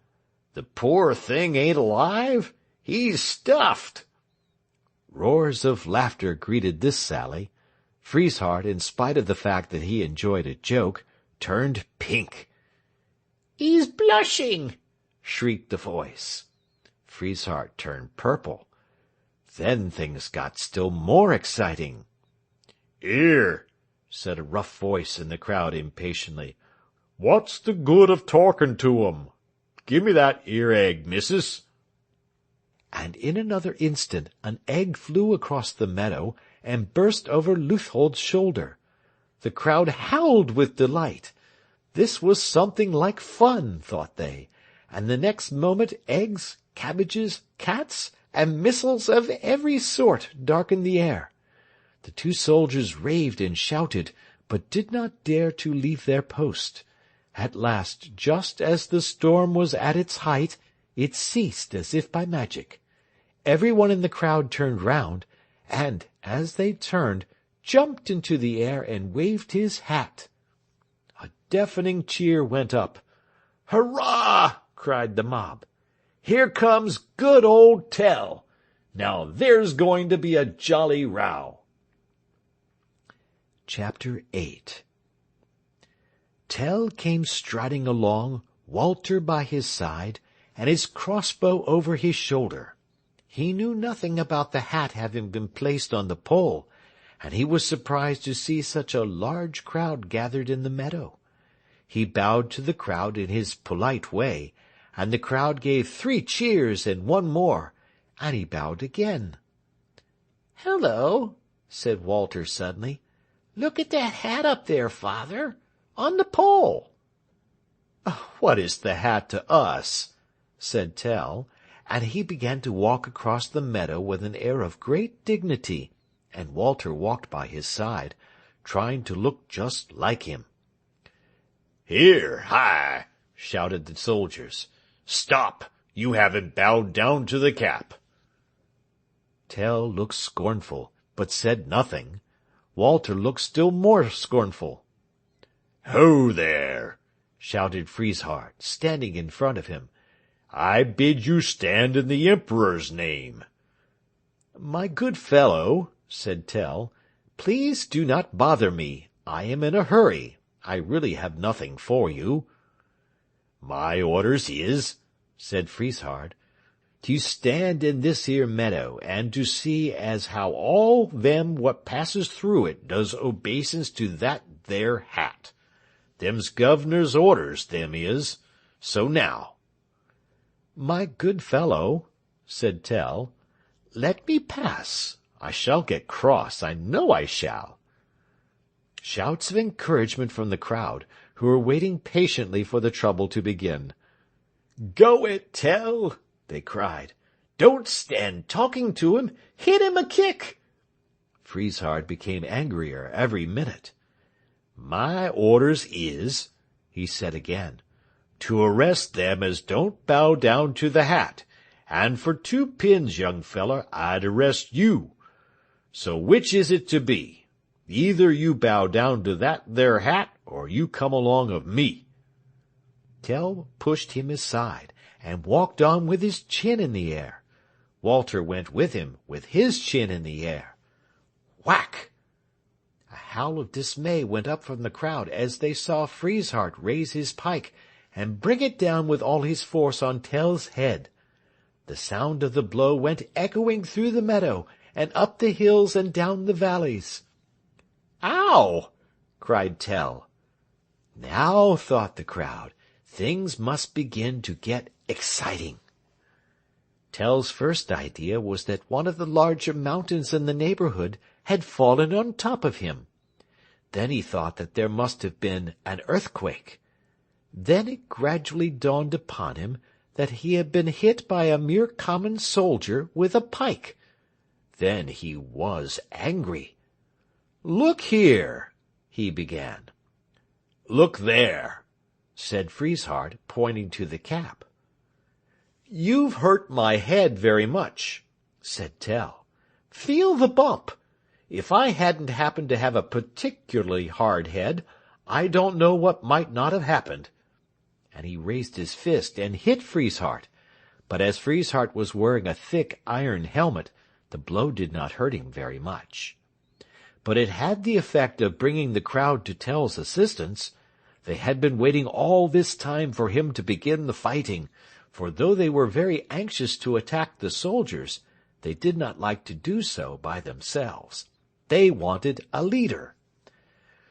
"The poor thing ain't alive. He's stuffed." Roars of laughter greeted this sally. Frieshardt, in spite of the fact that he enjoyed a joke, turned pink. "He's blushing!" shrieked the voice. Frieshardt turned purple. Then things got still more exciting. "'Ere," said a rough voice in the crowd impatiently. "What's the good of talking to 'em? Give me that ear egg, missus." And in another instant an egg flew across the meadow and burst over Leuthold's shoulder. The crowd howled with delight. This was something like fun, thought they, and the next moment eggs, cabbages, cats, and missiles of every sort darkened the air. The two soldiers raved and shouted, but did not dare to leave their post. At last, just as the storm was at its height, it ceased as if by magic. Every one in the crowd turned round, and, as they turned, jumped into the air and waved his hat. A deafening cheer went up. "Hurrah!" cried the mob. "Here comes good old Tell. Now there's going to be a jolly row. Chapter 8. Tell came striding along, Walter by his side, and his crossbow over his shoulder. He knew nothing about the hat having been placed on the pole, and he was surprised to see such a large crowd gathered in the meadow. He bowed to the crowd in his polite way, and the crowd gave 3 cheers and 1 more, and he bowed again. "Hello," said Walter suddenly. "Look at that hat up there, father, on the pole." "What is the hat to us?" said Tell, and he began to walk across the meadow with an air of great dignity, and Walter walked by his side, trying to look just like him. "Here, hi!" shouted the soldiers. "Stop! You haven't bowed down to the cap." Tell looked scornful, but said nothing. Walter looked still more scornful. "Ho there!" shouted Frieshardt, standing in front of him. "I bid you stand in the Emperor's name." "My good fellow," said Tell, "please do not bother me. I am in a hurry. I really have nothing for you." "My orders is," said Frieshardt, "to stand in this here meadow, and to see as how all them what passes through it does obeisance to that there hat. Them's governor's orders, them is. So now." "My good fellow," said Tell, "let me pass. I shall get cross, I know I shall." Shouts of encouragement from the crowd, who were waiting patiently for the trouble to begin. "Go it, Tell!" they cried. "Don't stand talking to him. Hit him a kick." Frieshardt became angrier every minute. "My orders is," he said again, "to arrest them as don't bow down to the hat, and for 2 pins, young feller, I'd arrest you. So which is it to be? Either you bow down to that there hat, or you come along of me." Tell pushed him aside, and walked on with his chin in the air. Walter went with him, with his chin in the air. Whack! A howl of dismay went up from the crowd as they saw Frieshardt raise his pike and bring it down with all his force on Tell's head. The sound of the blow went echoing through the meadow, and up the hills and down the valleys. "Ow!" cried Tell. Now, thought the crowd, things must begin to get exciting. Tell's first idea was that one of the larger mountains in the neighborhood had fallen on top of him. Then he thought that there must have been an earthquake. Then it gradually dawned upon him that he had been hit by a mere common soldier with a pike. Then he was angry. "Look here," he began. "Look there," said Frieshardt, pointing to the cap. "You've hurt my head very much," said Tell. "Feel the bump. If I hadn't happened to have a particularly hard head, I don't know what might not have happened." And he raised his fist and hit Frieshardt, but as Frieshardt was wearing a thick iron helmet, the blow did not hurt him very much. But it had the effect of bringing the crowd to Tell's assistance. They had been waiting all this time for him to begin the fighting, for though they were very anxious to attack the soldiers, they did not like to do so by themselves. They wanted a leader.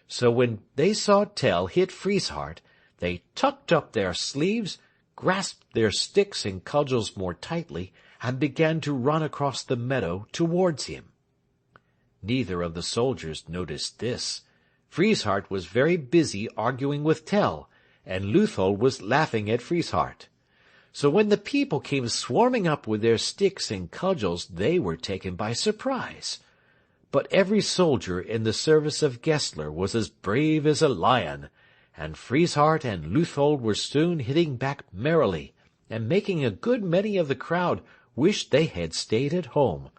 So when they saw Tell hit Frieshardt, they tucked up their sleeves, grasped their sticks and cudgels more tightly, and began to run across the meadow towards him. Neither of the soldiers noticed this. Frieshardt was very busy arguing with Tell, and Leuthold was laughing at Frieshardt. So when the people came swarming up with their sticks and cudgels, they were taken by surprise. But every soldier in the service of Gessler was as brave as a lion, and Frieshardt and Leuthold were soon hitting back merrily, and making a good many of the crowd wish they had stayed at home.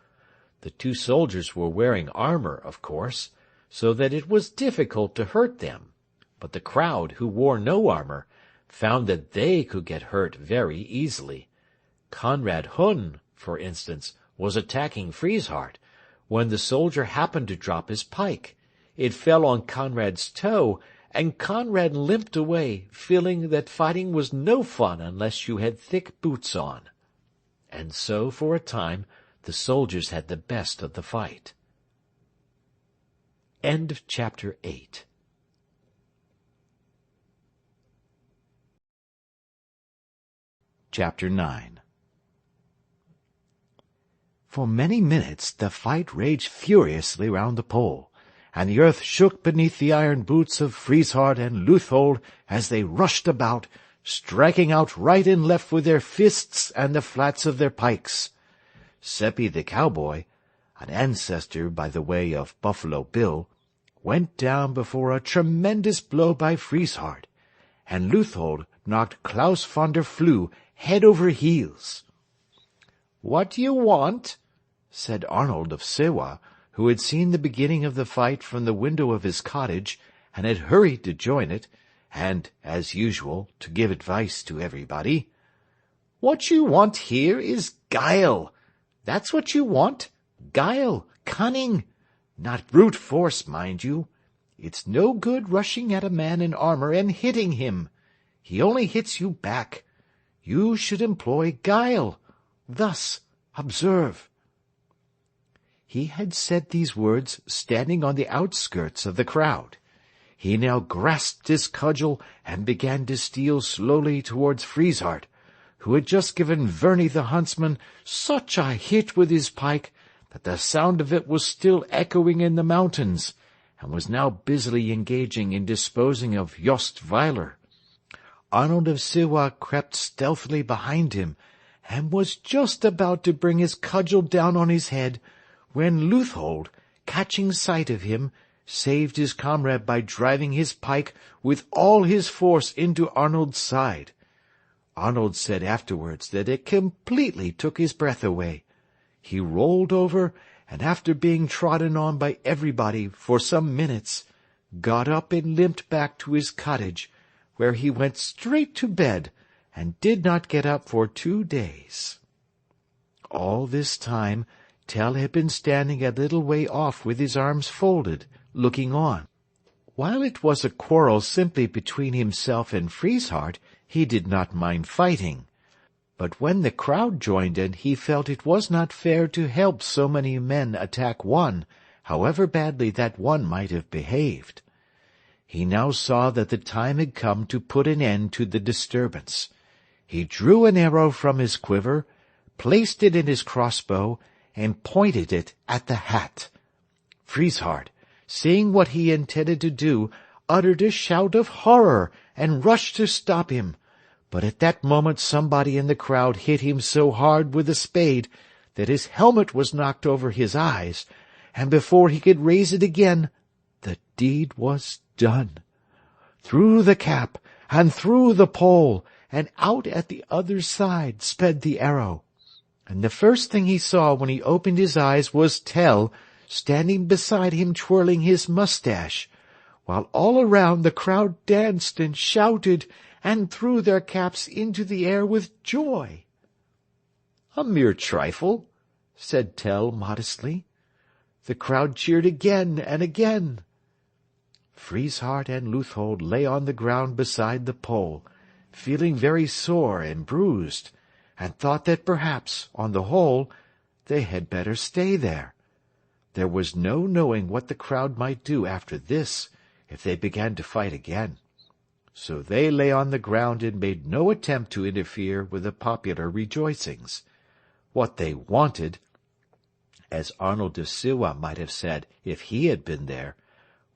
The 2 soldiers were wearing armor, of course, so that it was difficult to hurt them, but the crowd, who wore no armor, found that they could get hurt very easily. Conrad Hun, for instance, was attacking Frieshardt, when the soldier happened to drop his pike. It fell on Conrad's toe, and Conrad limped away, feeling that fighting was no fun unless you had thick boots on. And so, for a time, the soldiers had the best of the fight. End of chapter 8. Chapter 9. For many minutes the fight raged furiously round the pole, and the earth shook beneath the iron boots of Frieshardt and Leuthold as they rushed about, striking out right and left with their fists and the flats of their pikes. Seppi the cowboy, an ancestor by the way of Buffalo Bill, went down before a tremendous blow by Frieshardt, and Leuthold knocked Klaus von der Flue head over heels. "What do you want?" said Arnold of Sewa, who had seen the beginning of the fight from the window of his cottage, and had hurried to join it, and, as usual, to give advice to everybody. "What you want here is guile. That's what you want. Guile, cunning. Not brute force, mind you. It's no good rushing at a man in armor and hitting him. He only hits you back. You should employ guile. Thus, observe." He had said these words standing on the outskirts of the crowd. He now grasped his cudgel and began to steal slowly towards Frieshardt, who had just given Verney the huntsman such a hit with his pike that the sound of it was still echoing in the mountains, and was now busily engaging in disposing of Jost Weiler. Arnold of Sewa crept stealthily behind him, and was just about to bring his cudgel down on his head, when Leuthold, catching sight of him, saved his comrade by driving his pike with all his force into Arnold's side. Arnold said afterwards that it completely took his breath away. He rolled over, and after being trodden on by everybody for some minutes, got up and limped back to his cottage, where he went straight to bed, and did not get up for 2 days. All this time Tell had been standing a little way off with his arms folded, looking on. While it was a quarrel simply between himself and Frieshardt, he did not mind fighting. But when the crowd joined in, he felt it was not fair to help so many men attack one, however badly that one might have behaved. He now saw that the time had come to put an end to the disturbance. He drew an arrow from his quiver, placed it in his crossbow, and pointed it at the hat. Frieshardt, seeing what he intended to do, uttered a shout of horror, and rushed to stop him. But at that moment somebody in the crowd hit him so hard with a spade that his helmet was knocked over his eyes, and before he could raise it again, the deed was done. Through the cap, and through the pole, and out at the other side sped the arrow. And the first thing he saw when he opened his eyes was Tell, standing beside him twirling his moustache, while all around the crowd danced and shouted, and threw their caps into the air with joy. "A mere trifle," said Tell modestly. The crowd cheered again and again. Frieshardt and Leuthold lay on the ground beside the pole, feeling very sore and bruised, and thought that perhaps, on the whole, they had better stay there. There was no knowing what the crowd might do after this, if they began to fight again. So they lay on the ground and made no attempt to interfere with the popular rejoicings. What they wanted, as Arnold of Sewa might have said if he had been there,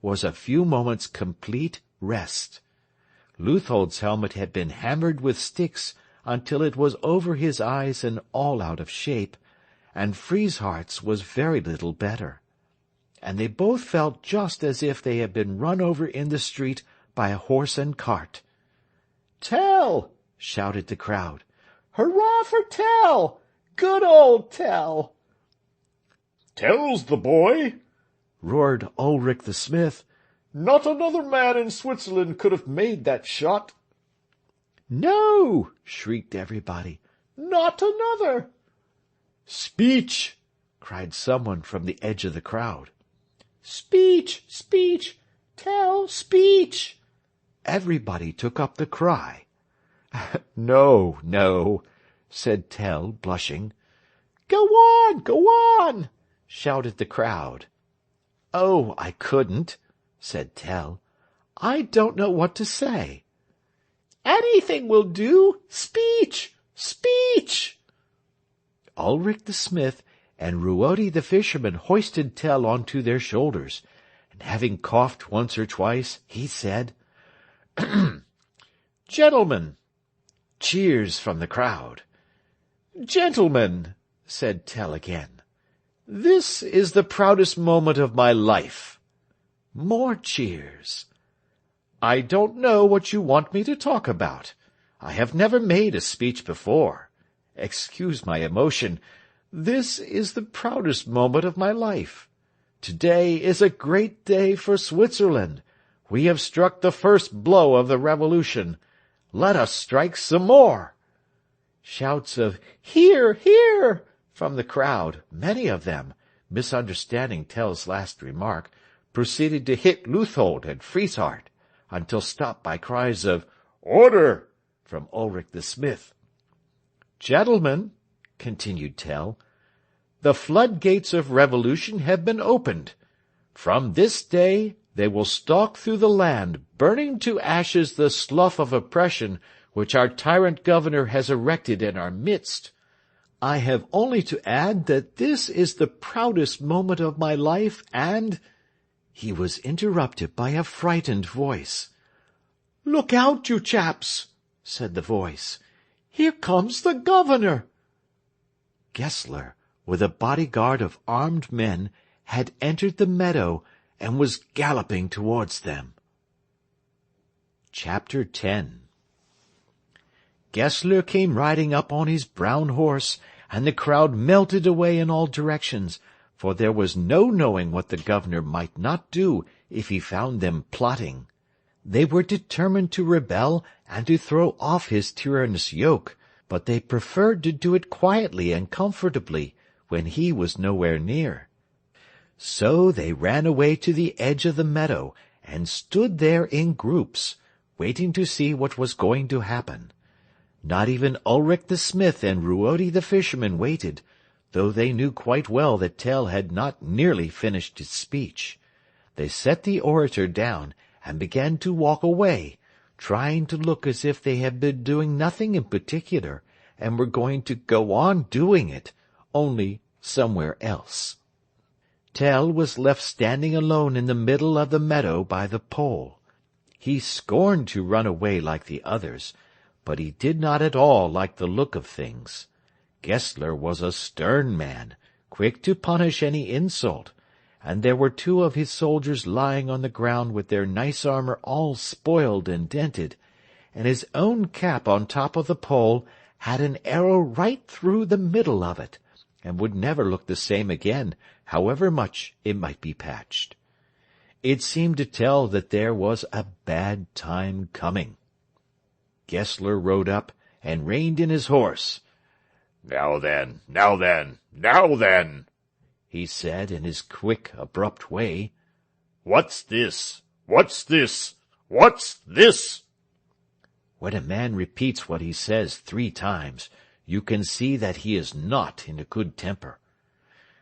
was a few moments' complete rest. Leuthold's helmet had been hammered with sticks until it was over his eyes and all out of shape, and Frieshardt's was very little better. And they both felt just as if they had been run over in the street by a horse and cart. "Tell!" shouted the crowd. "Hurrah for Tell! Good old Tell!" "Tell's the boy!" roared Ulrich the smith. "Not another man in Switzerland could have made that shot." "No!" shrieked everybody. "Not another!" "Speech!" cried someone from the edge of the crowd. "Speech! Speech! Tell speech!" Everybody took up the cry. "No, no," said Tell, blushing. "Go on! Go on!" shouted the crowd. "Oh, I couldn't," said Tell. "I don't know what to say." "Anything will do! Speech! Speech!" Ulrich the smith and Ruodi the fisherman hoisted Tell onto their shoulders, and having coughed once or twice, he said, "Gentlemen!" Cheers from the crowd. "Gentlemen," said Tell again, "this is the proudest moment of my life." More cheers. "I don't know what you want me to talk about. I have never made a speech before. Excuse my emotion. This is the proudest moment of my life. Today is a great day for Switzerland. We have struck the first blow of the revolution. Let us strike some more." Shouts of "Hear, hear!" from the crowd, many of them, misunderstanding Tell's last remark, proceeded to hit Leuthold and Frieshardt, until stopped by cries of "Order!" from Ulrich the smith. "Gentlemen," continued Tell, "the floodgates of revolution have been opened. From this day they will stalk through the land, burning to ashes the slough of oppression which our tyrant governor has erected in our midst. I have only to add that this is the proudest moment of my life, and—" He was interrupted by a frightened voice. "Look out, you chaps!" said the voice. "Here comes the governor!" Gessler, with a bodyguard of armed men, had entered the meadow and was galloping towards them. Chapter 10. Gessler came riding up on his brown horse, and the crowd melted away in all directions, for there was no knowing what the governor might not do if he found them plotting. They were determined to rebel and to throw off his tyrannous yoke, but they preferred to do it quietly and comfortably, when he was nowhere near. So they ran away to the edge of the meadow, and stood there in groups, waiting to see what was going to happen. Not even Ulrich the smith and Ruodi the fisherman waited, though they knew quite well that Tell had not nearly finished his speech. They set the orator down, and began to walk away, trying to look as if they had been doing nothing in particular, and were going to go on doing it, only somewhere else. Tell was left standing alone in the middle of the meadow by the pole. He scorned to run away like the others, but he did not at all like the look of things. Gessler was a stern man, quick to punish any insult, and there were 2 of his soldiers lying on the ground with their nice armor all spoiled and dented, and his own cap on top of the pole had an arrow right through the middle of it, and would never look the same again, however much it might be patched. It seemed to Tell that there was a bad time coming. Gessler rode up and reined in his horse. "Now then, now then, now then," he said in his quick, abrupt way. "What's this? What's this? What's this?" When a man repeats what he says 3 times, you can see that he is not in a good temper.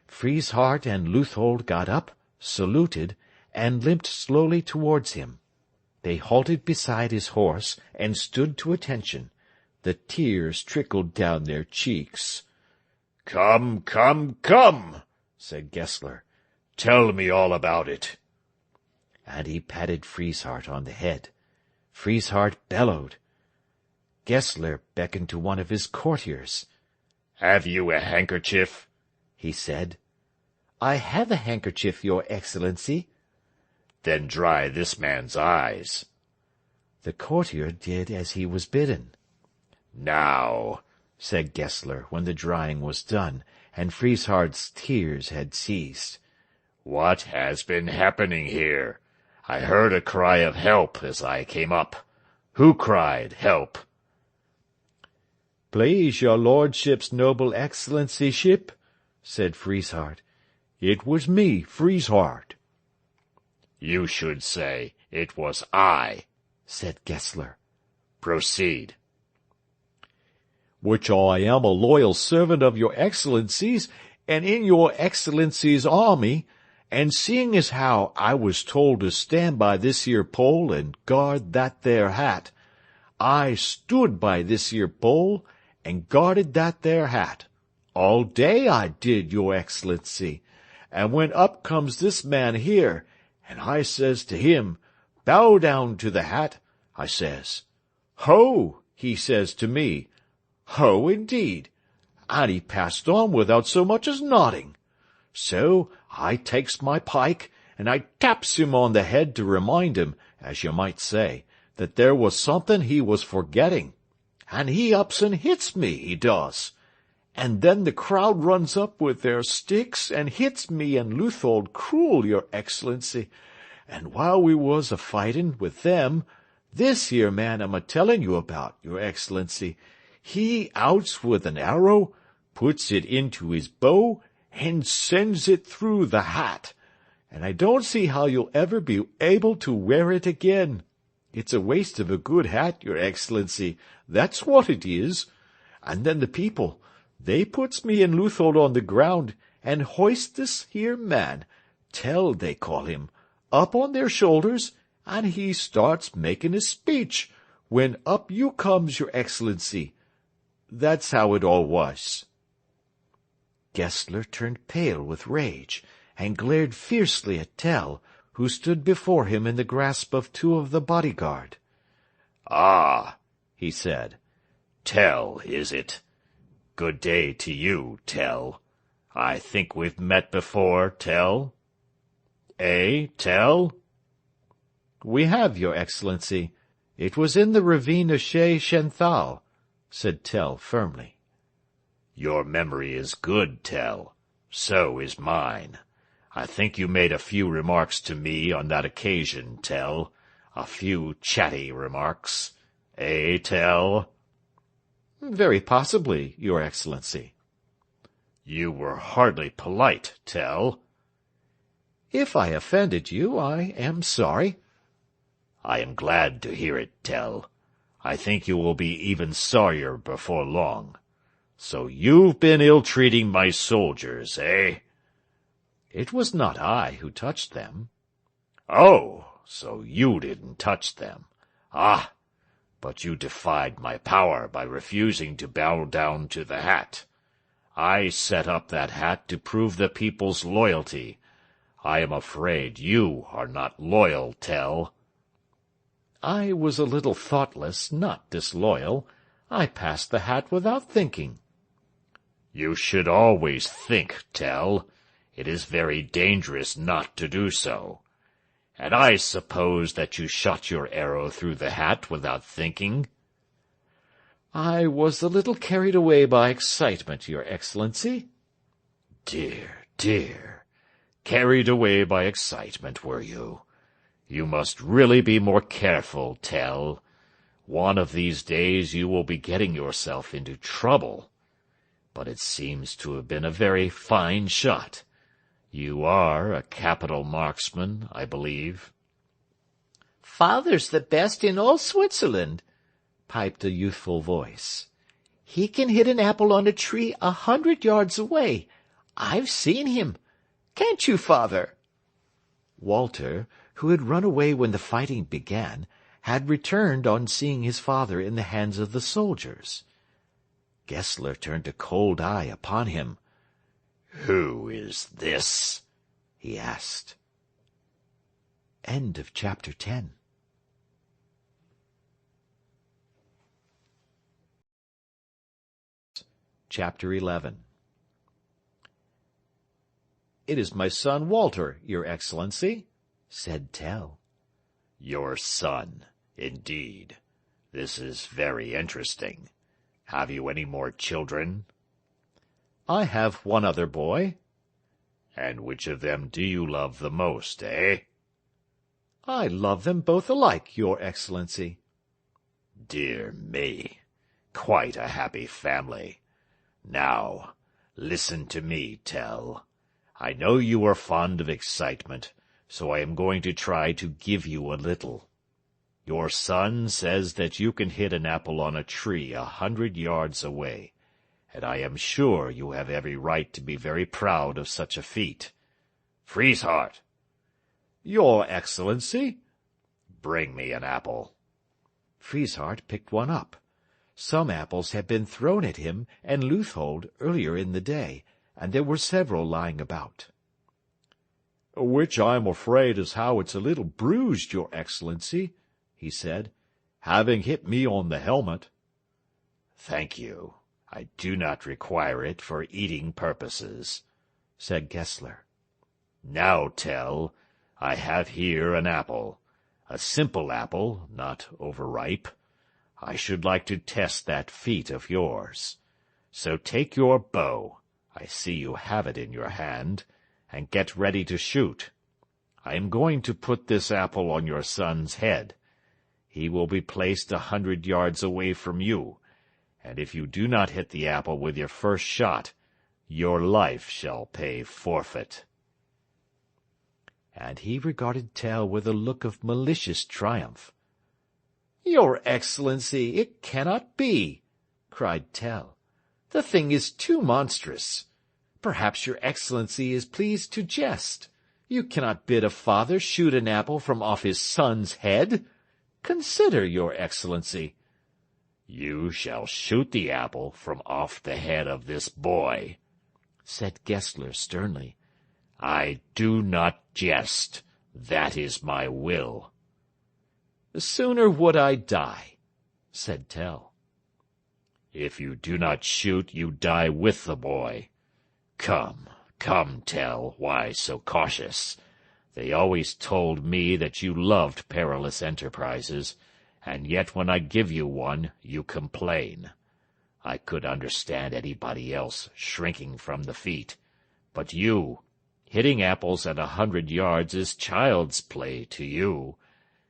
Frieshardt and Leuthold got up, saluted, and limped slowly towards him. They halted beside his horse, and stood to attention. The tears trickled down their cheeks. "Come, come, come," said Gessler. "Tell me all about it." And he patted Frieshardt on the head. Frieshardt bellowed. Gessler beckoned to one of his courtiers. "Have you a handkerchief?" he said. "I have a handkerchief, your Excellency." "Then dry this man's eyes." The courtier did as he was bidden. "Now," said Gessler, when the drying was done, and Frieshardt's tears had ceased, "what has been happening here? I heard a cry of help as I came up. Who cried help?" "Please your lordship's noble excellency-ship," said Frieshardt. "It was me, Frieshardt." "You should say, 'It was I,'" said Gessler. "Proceed." "Which I am a loyal servant of your Excellencies, and in your Excellencies' army, and seeing as how I was told to stand by this here pole and guard that there hat, I stood by this here pole and guarded that there hat. All day I did, your Excellency, and when up comes this man here, and I says to him, 'Bow down to the hat,' I says. 'Ho,' he says to me, 'Ho, indeed,' and he passed on without so much as nodding. So I takes my pike, and I taps him on the head to remind him, as you might say, that there was something he was forgetting, and he ups and hits me, he does. And then the crowd runs up with their sticks and hits me and Leuthold cruel, your Excellency. And while we was a-fighting with them, this here man I'm a-telling you about, your Excellency, he outs with an arrow, puts it into his bow, and sends it through the hat. And I don't see how you'll ever be able to wear it again. It's a waste of a good hat, your Excellency, that's what it is. And then the people, they puts me and Leuthold on the ground, and hoist this here man, Tell they call him, up on their shoulders, and he starts making a speech, when up you comes, your Excellency. That's how it all was." Gessler turned pale with rage, and glared fiercely at Tell, who stood before him in the grasp of two of the bodyguard. "Ah," he said, "Tell, is it? Good day to you, Tell. I think we've met before, Tell. Eh, Tell?" "We have, your Excellency. It was in the ravine of Chez Schenthal," said Tell firmly. "Your memory is good, Tell. So is mine. I think you made a few remarks to me on that occasion, Tell. A few chatty remarks. Eh, Tell?" "Very possibly, your Excellency." "You were hardly polite, Tell." "If I offended you, I am sorry." "I am glad to hear it, Tell. I think you will be even sorrier before long. So you've been ill-treating my soldiers, eh?" "It was not I who touched them." "Oh, so you didn't touch them. Ah, but you defied my power by refusing to bow down to the hat. I set up that hat to prove the people's loyalty. I am afraid you are not loyal, Tell." "I was a little thoughtless, not disloyal. I passed the hat without thinking." "You should always think, Tell. It is very dangerous not to do so. And I suppose that you shot your arrow through the hat without thinking?" "I was a little carried away by excitement, your Excellency." "Dear, dear. Carried away by excitement, were you? You must really be more careful, Tell. One of these days you will be getting yourself into trouble. But it seems to have been a very fine shot. You are a capital marksman, I believe." "Father's the best in all Switzerland," piped a youthful voice. "He can hit an apple on a tree 100 yards away. I've seen him. Can't you, Father?" Walter, who had run away when the fighting began, had returned on seeing his father in the hands of the soldiers. Gessler turned a cold eye upon him. "Who is this?" he asked. End of chapter 10. Chapter 11. "It is my son Walter, your Excellency," said Tell. "Your son, indeed. This is very interesting. Have you any more children?" "I have one other boy." "And which of them do you love the most, eh?" "I love them both alike, your Excellency." "Dear me, quite a happy family. Now, Listen to me, Tell. I know you are fond of excitement, so I am going to try to give you a little. Your son says that you can hit an apple on a tree 100 yards away, and I am sure you have every right to be very proud of such a feat. Frieshardt! Your Excellency? Bring me an apple. Frieshardt picked one up. Some apples had been thrown at him and Leuthold earlier in the day, and there were several lying about. "Which I'm afraid is how it's a little bruised, your Excellency," he said, "having hit me on the helmet." "Thank you. I do not require it for eating purposes," said Gessler. "Now, Tell, I have here an apple, a simple apple, not overripe. I should like to test that feat of yours. So take your bow, I see you have it in your hand, and get ready to shoot. I am going to put this apple on your son's head. He will be placed 100 yards away from you, and if you do not hit the apple with your first shot, your life shall pay forfeit." And he regarded Tell with a look of malicious triumph. "Your Excellency, it cannot be," cried Tell. "The thing is too monstrous. Perhaps your Excellency is pleased to jest. You cannot bid a father shoot an apple from off his son's head. Consider, your Excellency." "You shall shoot the apple from off the head of this boy," said Gessler sternly. "I do not jest. That is my will." "Sooner would I die," said Tell. "If you do not shoot, you die with the boy. Come, come, Tell, why so cautious? They always told me that you loved perilous enterprises, and yet when I give you one, you complain. I could understand anybody else shrinking from the feat, but you, hitting apples at 100 yards is child's play to you.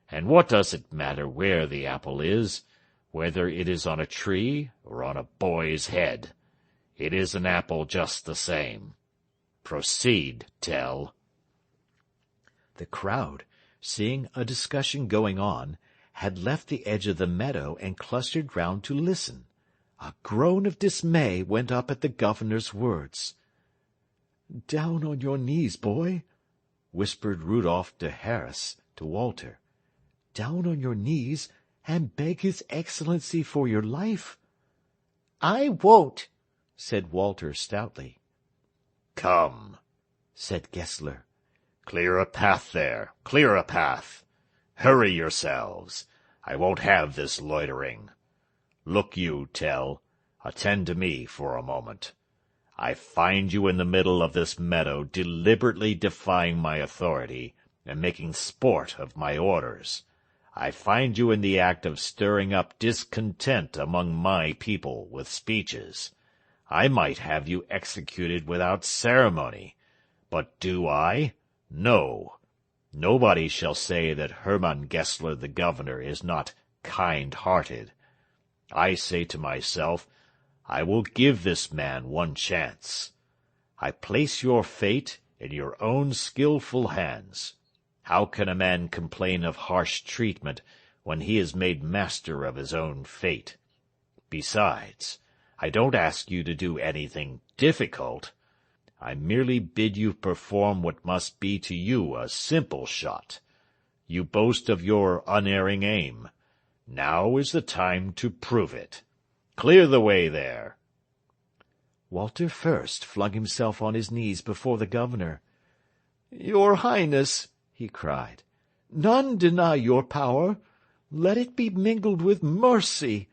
And what does it matter where the apple is, whether it is on a tree or on a boy's head? It is an apple just the same. Proceed, Tell." The crowd, seeing a discussion going on, had left the edge of the meadow and clustered round to listen. A groan of dismay went up at the governor's words. "Down on your knees, boy," whispered Rudolph de Harris to Walter. "Down on your knees, and beg his Excellency for your life." "I won't," said Walter stoutly. "Come," said Gessler. "Clear a path there, clear a path. Hurry yourselves. I won't have this loitering. Look you, Tell, attend to me for a moment. I find you in the middle of this meadow deliberately defying my authority and making sport of my orders. I find you in the act of stirring up discontent among my people with speeches. I might have you executed without ceremony, but do I? No. Nobody shall say that Hermann Gessler the governor is not kind-hearted. I say to myself, I will give this man one chance. I place your fate in your own skilful hands. How can a man complain of harsh treatment when he is made master of his own fate? Besides, I don't ask you to do anything difficult. I merely bid you perform what must be to you a simple shot. You boast of your unerring aim. Now is the time to prove it. Clear the way there." Walter first flung himself on his knees before the governor. "Your Highness," he cried, "none deny your power. Let it be mingled with mercy.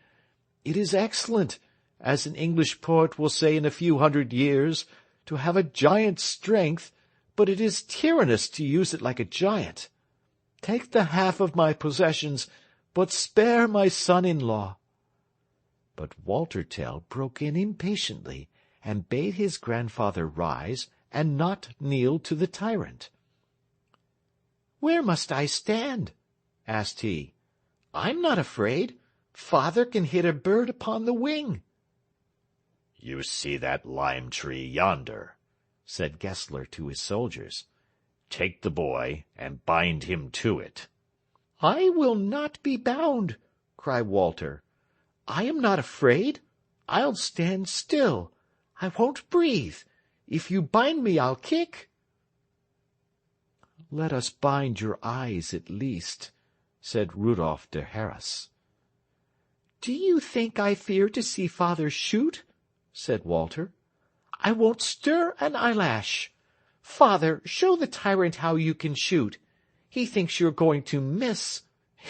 It is excellent, as an English poet will say in a few 100 years, to have a giant's strength, but it is tyrannous to use it like a giant. Take the half of my possessions, but spare my son-in-law." But Walter Tell broke in impatiently, and bade his grandfather rise, and not kneel to the tyrant. "Where must I stand?" asked he. "I'm not afraid. Father can hit a bird upon the wing." "You see that lime tree yonder," said Gessler to his soldiers. "Take the boy and bind him to it." "I will not be bound," cried Walter. "I am not afraid. I'll stand still. I won't breathe. If you bind me, I'll kick." "Let us bind your eyes at least," said Rudolf der Harras. "Do you think I fear to see father shoot?" said Walter. "I won't stir an eyelash. Father, show the tyrant how you can shoot. He thinks you're going to miss.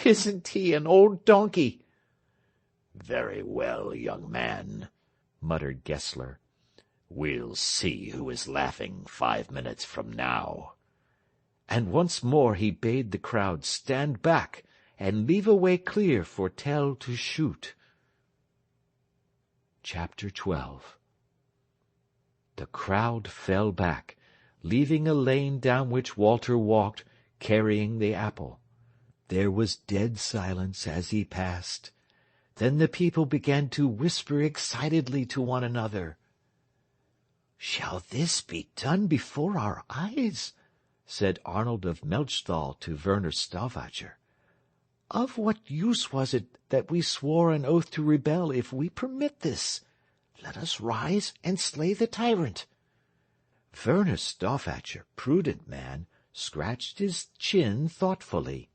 Isn't he an old donkey?" "Very well, young man," muttered Gessler. "We'll see who is laughing 5 minutes from now." And once more he bade the crowd stand back and leave a way clear for Tell to shoot. Chapter 12. The crowd fell back, leaving a lane down which Walter walked, carrying the apple. There was dead silence as he passed. Then the people began to whisper excitedly to one another. "Shall this be done before our eyes?" said Arnold of Melchthal to Werner Stauffacher. "Of what use was it that we swore an oath to rebel if we permit this? Let us rise and slay the tyrant." Werner Stauffacher, prudent man, scratched his chin thoughtfully.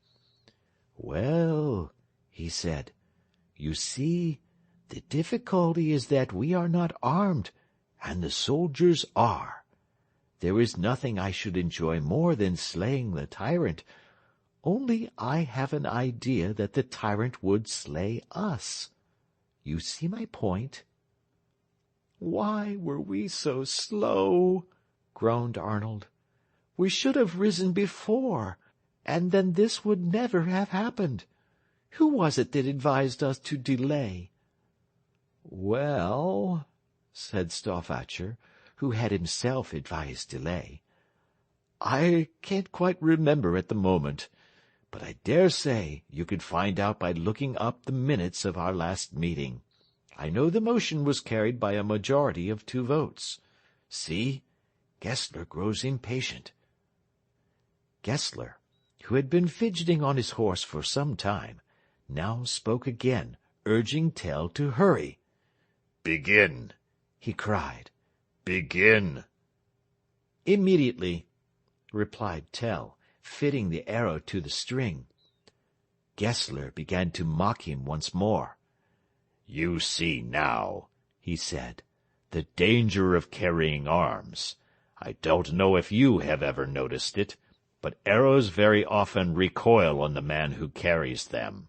"Well," he said, "you see, the difficulty is that we are not armed, and the soldiers are. There is nothing I should enjoy more than slaying the tyrant, only I have an idea that the tyrant would slay us. You see my point?" "Why were we so slow?" groaned Arnold. "We should have risen before, and then this would never have happened. Who was it that advised us to delay?" "Well," said Stauffacher, who had himself advised delay, "I can't quite remember at the moment, but I dare say you could find out by looking up the minutes of our last meeting. I know the motion was carried by a majority of 2 votes. See, Gessler grows impatient." Gessler, who had been fidgeting on his horse for some time, now spoke again, urging Tell to hurry. "Begin," he cried. "Begin." "Immediately," replied Tell, fitting the arrow to the string. Gessler began to mock him once more. "You see now," he said, "the danger of carrying arms. I don't know if you have ever noticed it, but arrows very often recoil on the man who carries them.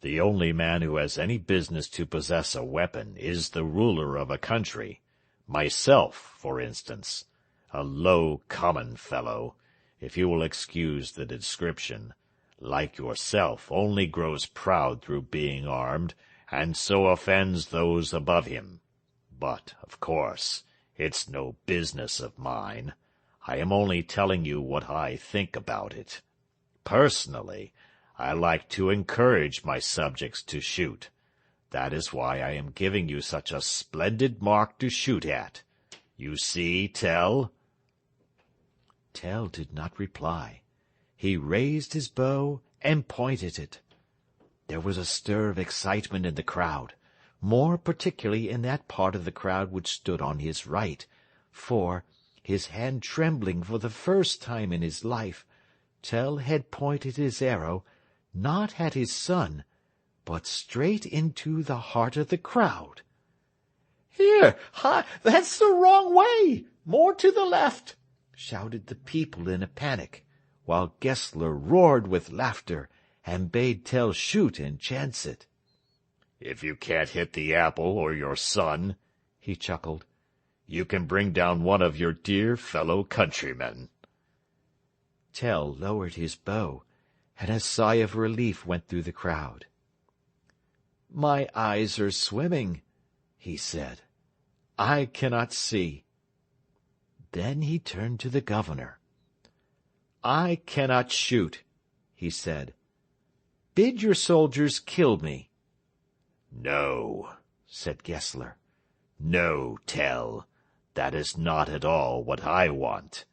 The only man who has any business to possess a weapon is the ruler of a country. Myself, for instance, a low, common fellow, if you will excuse the description, like yourself, only grows proud through being armed, and so offends those above him. But, of course, it's no business of mine. I am only telling you what I think about it. Personally, I like to encourage my subjects to shoot. That is why I am giving you such a splendid mark to shoot at. You see, Tell?" Tell did not reply. He raised his bow and pointed it. There was a stir of excitement in the crowd, more particularly in that part of the crowd which stood on his right, for, his hand trembling for the first time in his life, Tell had pointed his arrow, not at his son, but straight into the heart of the crowd. "Here! Ha! That's the wrong way! More to the left!" shouted the people in a panic, while Gessler roared with laughter and bade Tell shoot and chance it. "If you can't hit the apple or your son," he chuckled, "you can bring down one of your dear fellow countrymen." Tell lowered his bow, and a sigh of relief went through the crowd. "My eyes are swimming," he said. "I cannot see." Then he turned to the governor. "I cannot shoot," he said. "Bid your soldiers kill me." "No," said Gessler. No, Tell, that is not at all what I want.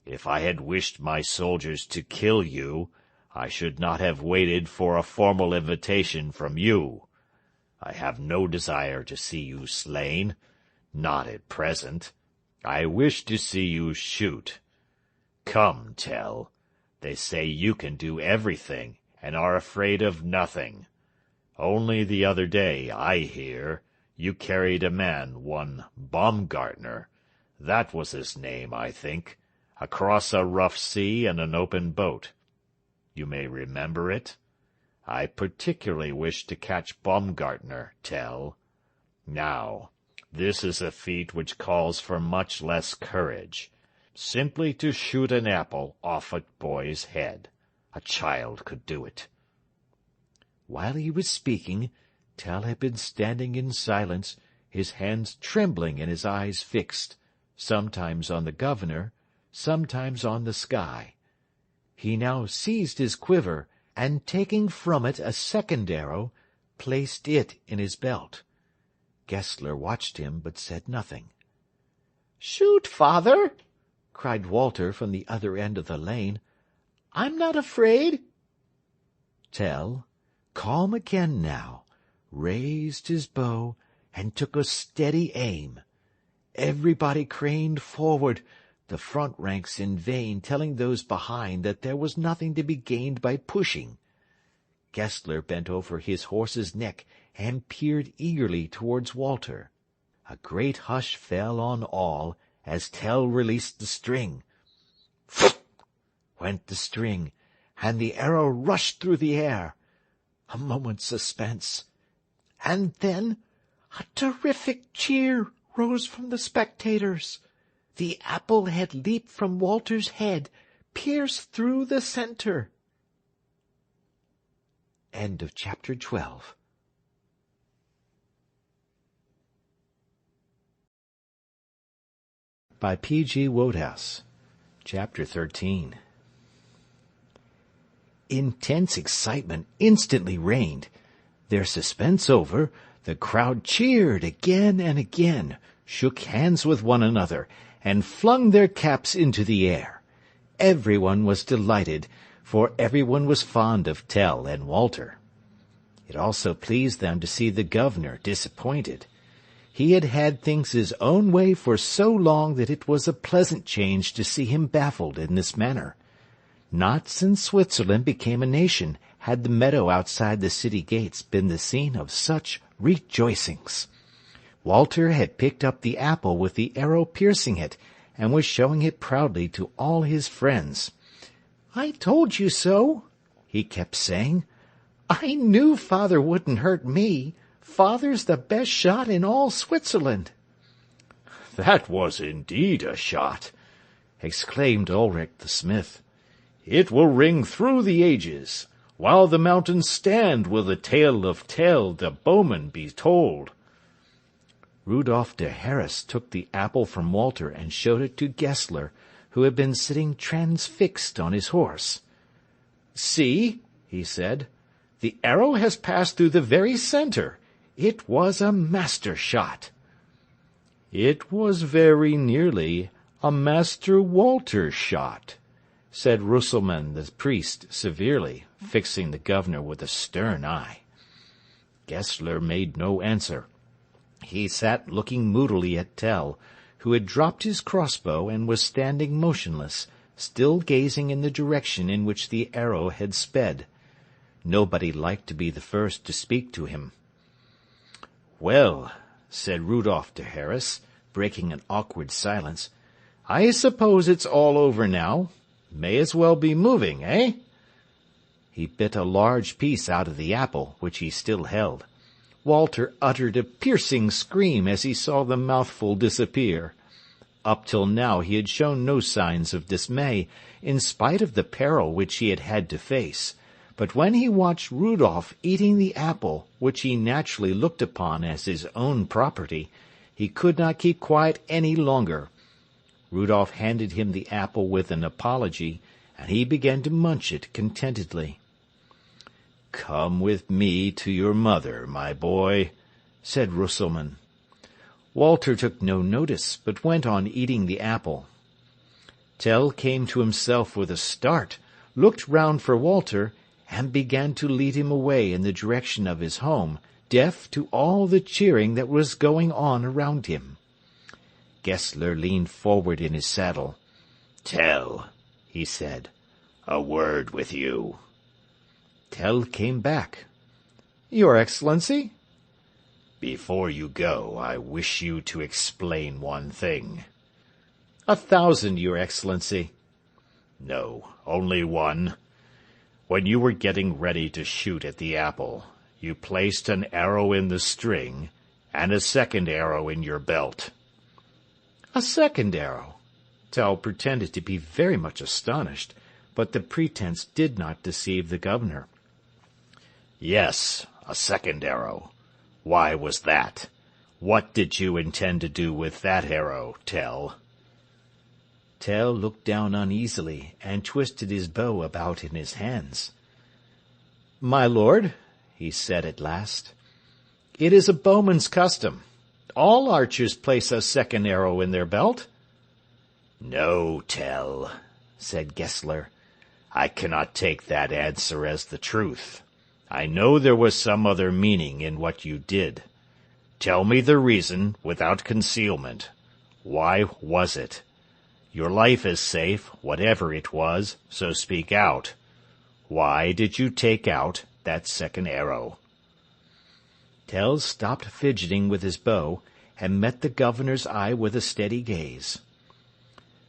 If I had wished my soldiers to kill you, I should not have waited for a formal invitation from you. I have no desire to see you slain, not at present. I wish to see you shoot. Come, Tell, they say you can do everything, and are afraid of nothing. Only the other day, I hear, you carried a man, one Baumgartner, that was his name, I think, across a rough sea in an open boat. You may remember it? I particularly wish to catch Baumgartner, Tell. Now, this is a feat which calls for much less courage. Simply to shoot an apple off a boy's head. A child could do it. While he was speaking, Tell had been standing in silence, his hands trembling and his eyes fixed, sometimes on the governor, sometimes on the sky. He now seized his quiver, and taking from it a second arrow, placed it in his belt. Gessler watched him, but said nothing. "Shoot, father!" cried Walter from the other end of the lane. "I'm not afraid." Tell, calm again now, raised his bow and took a steady aim. Everybody craned forward, the front ranks in vain telling those behind that there was nothing to be gained by pushing. Gessler bent over his horse's neck and peered eagerly towards Walter. A great hush fell on all as Tell released the string. Pfft! Went the string, and the arrow rushed through the air. A moment's suspense, and then a terrific cheer rose from the spectators. The apple had leaped from Walter's head, pierced through the center. End of chapter 12. By P.G. Wodehouse. Chapter 13. Intense excitement instantly reigned. Their suspense over, the crowd cheered again and again, shook hands with one another, and flung their caps into the air. Everyone was delighted, for everyone was fond of Tell and Walter. It also pleased them to see the governor disappointed. He had had things his own way for so long that it was a pleasant change to see him baffled in this manner. Not since Switzerland became a nation had the meadow outside the city gates been the scene of such rejoicings. Walter had picked up the apple with the arrow piercing it, and was showing it proudly to all his friends. "I told you so," he kept saying. "I knew father wouldn't hurt me. Father's the best shot in all Switzerland." "That was indeed a shot," exclaimed Ulrich the smith. "It will ring through the ages. While the mountains stand will the tale of Tell the bowman be told." Rudolf der Harris took the apple from Walter and showed it to Gessler, who had been sitting transfixed on his horse. "See," he said, "the arrow has passed through the very center. It was a master shot." "It was very nearly a Master Walter shot," said Rüsselmann the priest severely, fixing the governor with a stern eye. Gessler made no answer. He sat looking moodily at Tell, who had dropped his crossbow and was standing motionless, still gazing in the direction in which the arrow had sped. Nobody liked to be the first to speak to him. "Well," said Rudolf der Harris, breaking an awkward silence, "I suppose it's all over now. May as well be moving, eh?" He bit a large piece out of the apple, which he still held. Walter uttered a piercing scream as he saw the mouthful disappear. Up till now he had shown no signs of dismay, in spite of the peril which he had had to face. But when he watched Rudolf eating the apple, which he naturally looked upon as his own property, he could not keep quiet any longer. Rudolf handed him the apple with an apology, and he began to munch it contentedly. "Come with me to your mother, my boy," said Rüsselmann. Walter took no notice, but went on eating the apple. Tell came to himself with a start, looked round for Walter, and began to lead him away in the direction of his home, deaf to all the cheering that was going on around him. Gessler leaned forward in his saddle. "Tell," he said, "a word with you." Tell came back. "Your Excellency?" "Before you go, I wish you to explain one thing." 1,000, Your Excellency." "No, only one. When you were getting ready to shoot at the apple, you placed an arrow in the string and a second arrow in your belt." "A second arrow?" Tell pretended to be very much astonished, but the pretense did not deceive the governor. "Yes, a second arrow. Why was that? What did you intend to do with that arrow, Tell?" Tell looked down uneasily, and twisted his bow about in his hands. "My lord," he said at last, "it is a bowman's custom. All archers place a second arrow in their belt." "No, Tell," said Gessler. "I cannot take that answer as the truth. I know there was some other meaning in what you did. Tell me the reason, without concealment. Why was it? Your life is safe, whatever it was, so speak out. Why did you take out that second arrow?" Tell stopped fidgeting with his bow, and met the governor's eye with a steady gaze.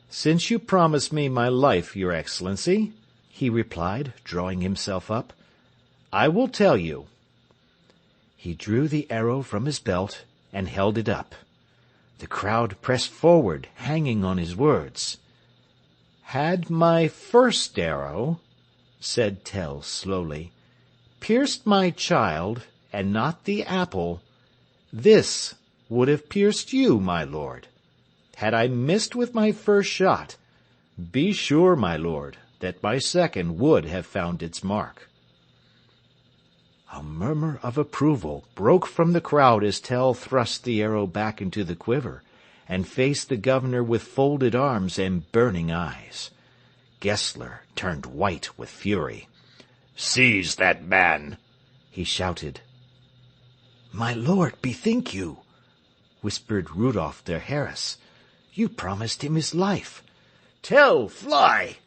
"Since you promise me my life, Your Excellency," he replied, drawing himself up, "I will tell you." He drew the arrow from his belt and held it up. The crowd pressed forward, hanging on his words. "Had my first arrow," said Tell slowly, "pierced my child, and not the apple, this would have pierced you, my lord. Had I missed with my first shot, be sure, my lord, that my second would have found its mark." A murmur of approval broke from the crowd as Tell thrust the arrow back into the quiver, and faced the governor with folded arms and burning eyes. Gessler turned white with fury. "Seize that man!" he shouted. "My lord, bethink you," whispered Rudolf der Harras. "You promised him his life." "Tell, fly!"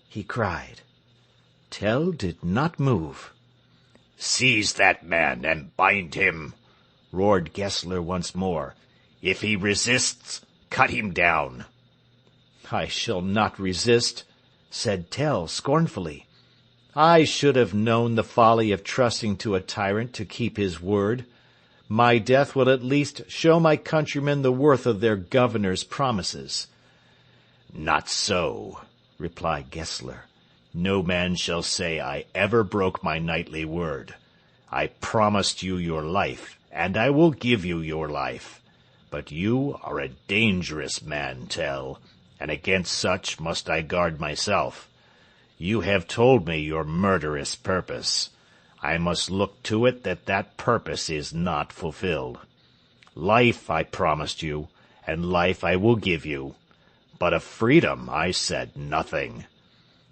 he cried. Tell did not move. "Seize that man and bind him!" roared Gessler once more. "If he resists, cut him down." "I shall not resist," said Tell scornfully. "I should have known the folly of trusting to a tyrant to keep his word. My death will at least show my countrymen the worth of their governor's promises." "Not so," replied Gessler. "No man shall say I ever broke my knightly word. I promised you your life, and I will give you your life. But you are a dangerous man, Tell, and against such must I guard myself. You have told me your murderous purpose. I must look to it that that purpose is not fulfilled. Life I promised you, and life I will give you, but of freedom I said nothing.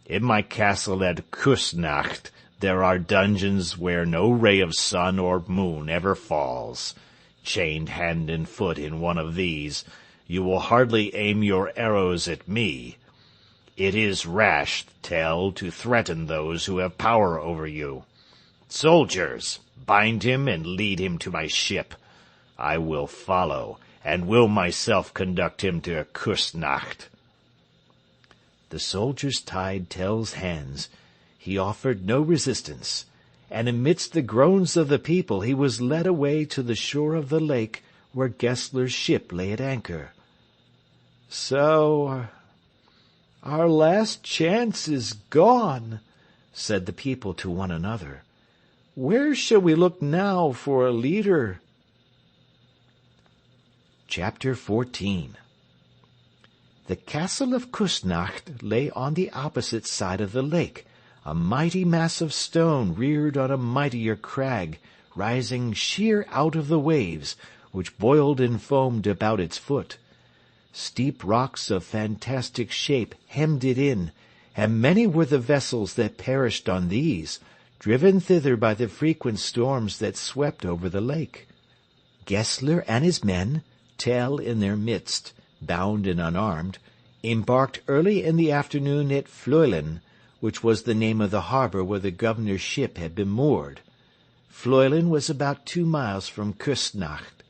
In my castle at Küsnacht there are dungeons where no ray of sun or moon ever falls. Chained hand and foot in one of these, you will hardly aim your arrows at me. It is rash, Tell, to threaten those who have power over you. Soldiers, bind him and lead him to my ship. I will follow, and will myself conduct him to Küsnacht." The soldiers tied Tell's hands. He offered no resistance, and amidst the groans of the people he was led away to the shore of the lake where Gessler's ship lay at anchor. "So our last chance is gone," said the people to one another. "Where shall we look now for a leader?" Chapter 14. The castle of Küsnacht lay on the opposite side of the lake, a mighty mass of stone reared on a mightier crag, rising sheer out of the waves, which boiled and foamed about its foot. Steep rocks of fantastic shape hemmed it in, and many were the vessels that perished on these, driven thither by the frequent storms that swept over the lake. Gessler and his men, Tell in their midst, bound and unarmed, embarked early in the afternoon at Fleulen, which was the name of the harbor where the governor's ship had been moored. Fleulen was about 2 miles from Küstnacht.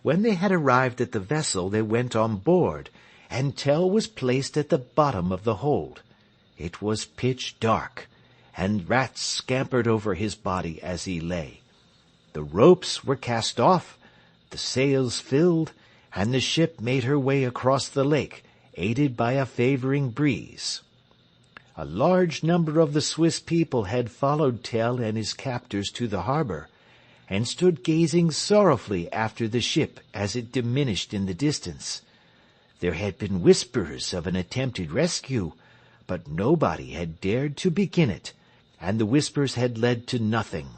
When they had arrived at the vessel, they went on board, and Tell was placed at the bottom of the hold. It was pitch dark, and rats scampered over his body as he lay. The ropes were cast off, the sails filled, and the ship made her way across the lake, aided by a favoring breeze. A large number of the Swiss people had followed Tell and his captors to the harbor, and stood gazing sorrowfully after the ship as it diminished in the distance. There had been whispers of an attempted rescue, but nobody had dared to begin it, and the whispers had led to nothing.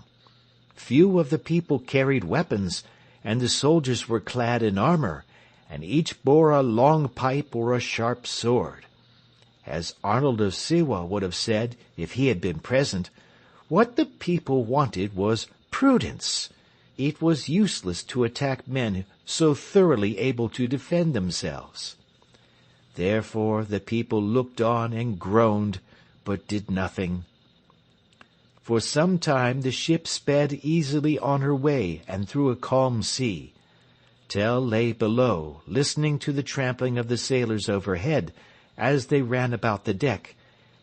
Few of the people carried weapons, and the soldiers were clad in armor, and each bore a long pipe or a sharp sword. As Arnold of Sewa would have said if he had been present, what the people wanted was prudence. It was useless to attack men so thoroughly able to defend themselves. Therefore the people looked on and groaned, but did nothing. For some time the ship sped easily on her way and through a calm sea. Tell lay below, listening to the trampling of the sailors overhead as they ran about the deck,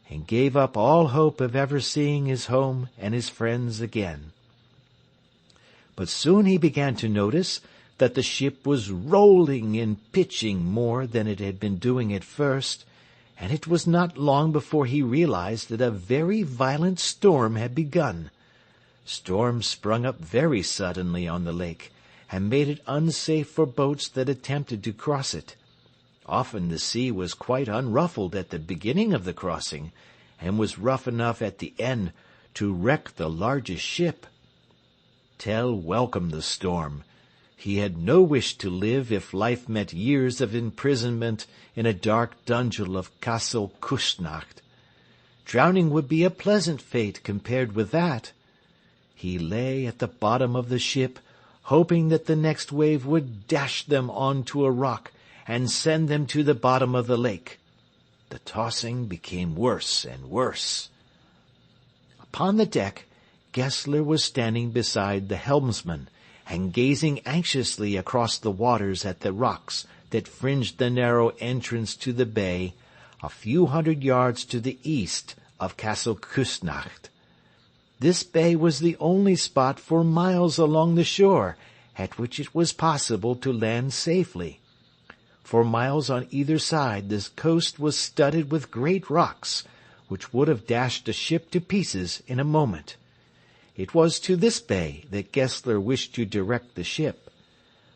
and gave up all hope of ever seeing his home and his friends again. But soon he began to notice that the ship was rolling and pitching more than it had been doing at first, and it was not long before he realized that a very violent storm had begun. Storms sprung up very suddenly on the lake, and made it unsafe for boats that attempted to cross it. Often the sea was quite unruffled at the beginning of the crossing, and was rough enough at the end to wreck the largest ship. Tell welcomed the storm. He had no wish to live if life meant years of imprisonment in a dark dungeon of Castle Küstnacht. Drowning would be a pleasant fate compared with that. He lay at the bottom of the ship, hoping that the next wave would dash them on to a rock and send them to the bottom of the lake. The tossing became worse and worse. Upon the deck, Gessler was standing beside the helmsman, and gazing anxiously across the waters at the rocks that fringed the narrow entrance to the bay, a few hundred yards to the east of Castle Küstnacht. This bay was the only spot for miles along the shore at which it was possible to land safely. For miles on either side the coast was studded with great rocks, which would have dashed a ship to pieces in a moment. It was to this bay that Gessler wished to direct the ship,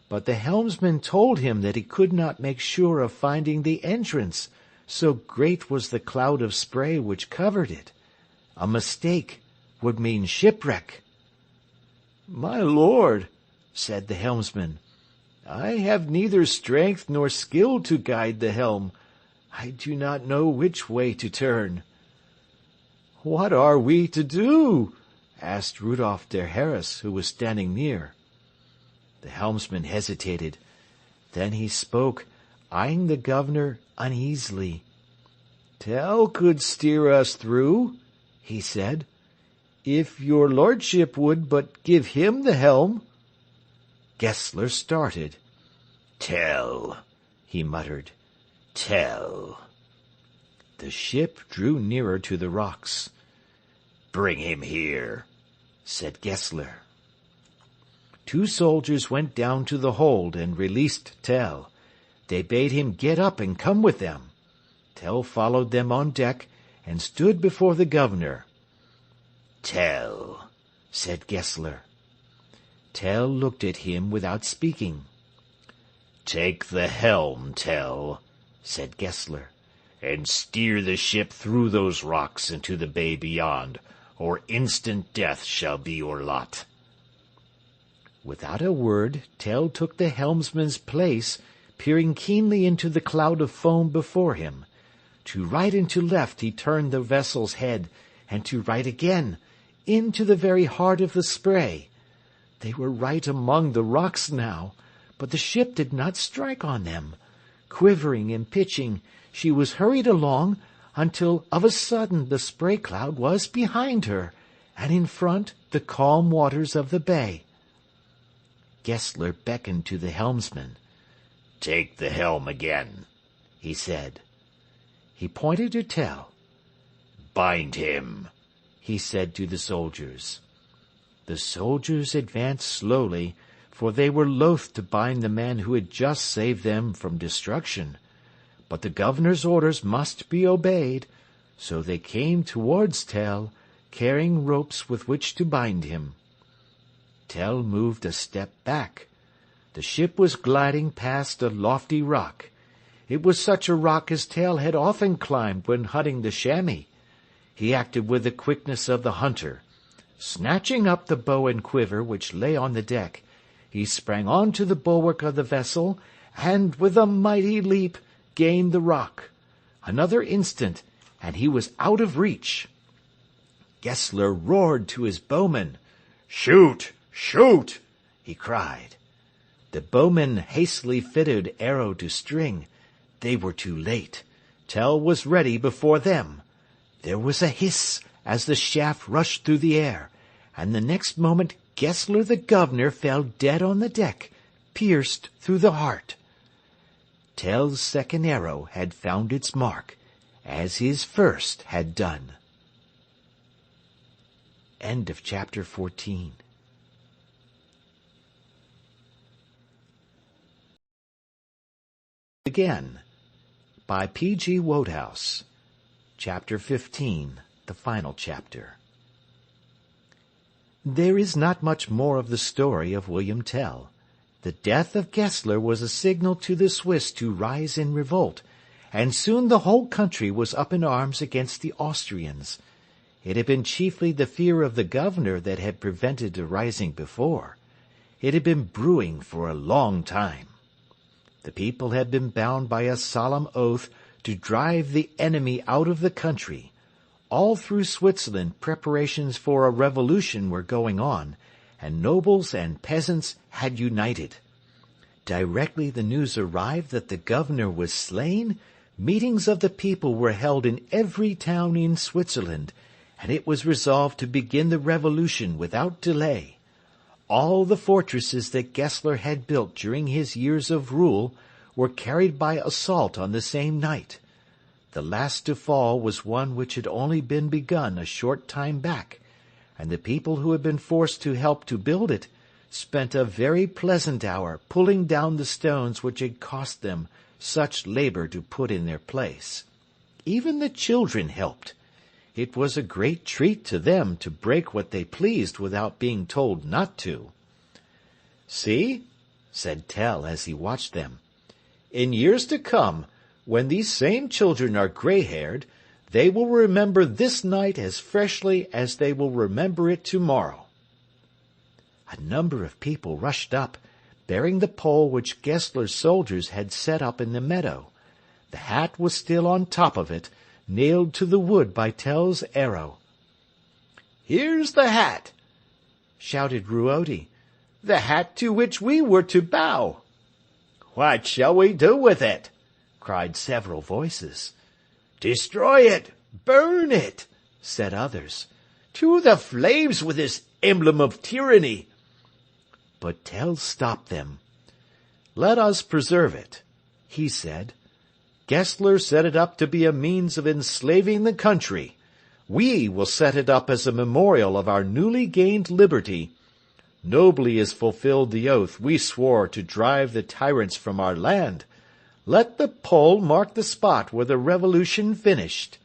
but the helmsman told him that he could not make sure of finding the entrance, so great was the cloud of spray which covered it. A mistake would mean shipwreck. "My lord," said the helmsman, "I have neither strength nor skill to guide the helm. I do not know which way to turn." "What are we to do?" asked Rudolf der Harras, who was standing near. The helmsman hesitated. Then he spoke, eyeing the governor uneasily. "Tell could steer us through," he said, "if your lordship would but give him the helm." Gessler started. "Tell," he muttered. "Tell." The ship drew nearer to the rocks. "Bring him here," said Gessler. 2 soldiers went down to the hold and released Tell. They bade him get up and come with them. Tell followed them on deck and stood before the governor. "Tell," said Gessler. Tell looked at him without speaking. "Take the helm, Tell," said Gessler, "and steer the ship through those rocks into the bay beyond, or instant death shall be your lot." Without a word, Tell took the helmsman's place, peering keenly into the cloud of foam before him. To right and to left he turned the vessel's head, and to right again, into the very heart of the spray. They were right among the rocks now, but the ship did not strike on them. Quivering and pitching, she was hurried along, until of a sudden the spray cloud was behind her, and in front the calm waters of the bay. Gessler beckoned to the helmsman. "Take the helm again," he said. He pointed to Tell. "Bind him," he said to the soldiers. The soldiers advanced slowly, for they were loath to bind the man who had just saved them from destruction. But the governor's orders must be obeyed, so they came towards Tell, carrying ropes with which to bind him. Tell moved a step back. The ship was gliding past a lofty rock. It was such a rock as Tell had often climbed when hunting the chamois. He acted with the quickness of the hunter. Snatching up the bow and quiver which lay on the deck, he sprang on to the bulwark of the vessel, and with a mighty leap gained the rock. Another instant, and he was out of reach. Gessler roared to his bowmen. "Shoot! Shoot!" he cried. The bowmen hastily fitted arrow to string. They were too late. Tell was ready before them. There was a hiss as the shaft rushed through the air, and the next moment Gessler the governor fell dead on the deck, pierced through the heart. Tell's second arrow had found its mark, as his first had done. End of chapter 14. Again, by P.G. Wodehouse. Chapter 15, the final chapter. There is not much more of the story of William Tell. The death of Gessler was a signal to the Swiss to rise in revolt, and soon the whole country was up in arms against the Austrians. It had been chiefly the fear of the governor that had prevented a rising before. It had been brewing for a long time. The people had been bound by a solemn oath to drive the enemy out of the country. All through Switzerland preparations for a revolution were going on, and nobles and peasants had united. Directly the news arrived that the governor was slain, meetings of the people were held in every town in Switzerland, and it was resolved to begin the revolution without delay. All the fortresses that Gessler had built during his years of rule were carried by assault on the same night. The last to fall was one which had only been begun a short time back, and the people who had been forced to help to build it spent a very pleasant hour pulling down the stones which had cost them such labor to put in their place. Even the children helped. It was a great treat to them to break what they pleased without being told not to. "See," said Tell as he watched them, "in years to come, when these same children are gray-haired, they will remember this night as freshly as they will remember it tomorrow." A number of people rushed up, bearing the pole which Gessler's soldiers had set up in the meadow. The hat was still on top of it, nailed to the wood by Tell's arrow. "Here's the hat!" shouted Ruodi. "The hat to which we were to bow!" "What shall we do with it?" cried several voices. "Destroy it! Burn it!" said others. "To the flames with this emblem of tyranny!" But Tell stopped them. "Let us preserve it," he said. "Gessler set it up to be a means of enslaving the country. We will set it up as a memorial of our newly gained liberty. Nobly is fulfilled the oath we swore to drive the tyrants from our land. Let the pole mark the spot where the revolution finished."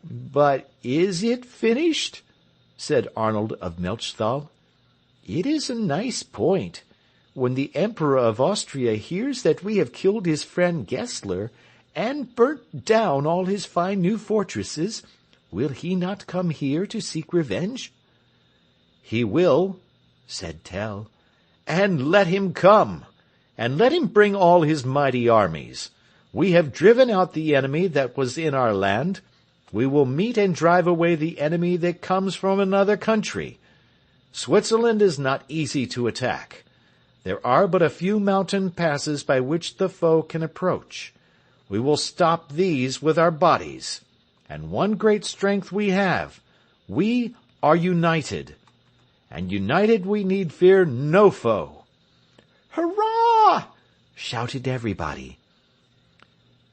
"But is it finished?" said Arnold of Melchthal. "It is a nice point. When the Emperor of Austria hears that we have killed his friend Gessler, and burnt down all his fine new fortresses, will he not come here to seek revenge?" "He will," said Tell, And let him come, and let him bring all his mighty armies. We have driven out the enemy that was in our land. We will meet and drive away the enemy that comes from another country. Switzerland is not easy to attack. There are but a few mountain passes by which the foe can approach. We will stop these with our bodies. And one great strength we have. We are united. And united we need fear no foe. "Hurrah!" shouted everybody.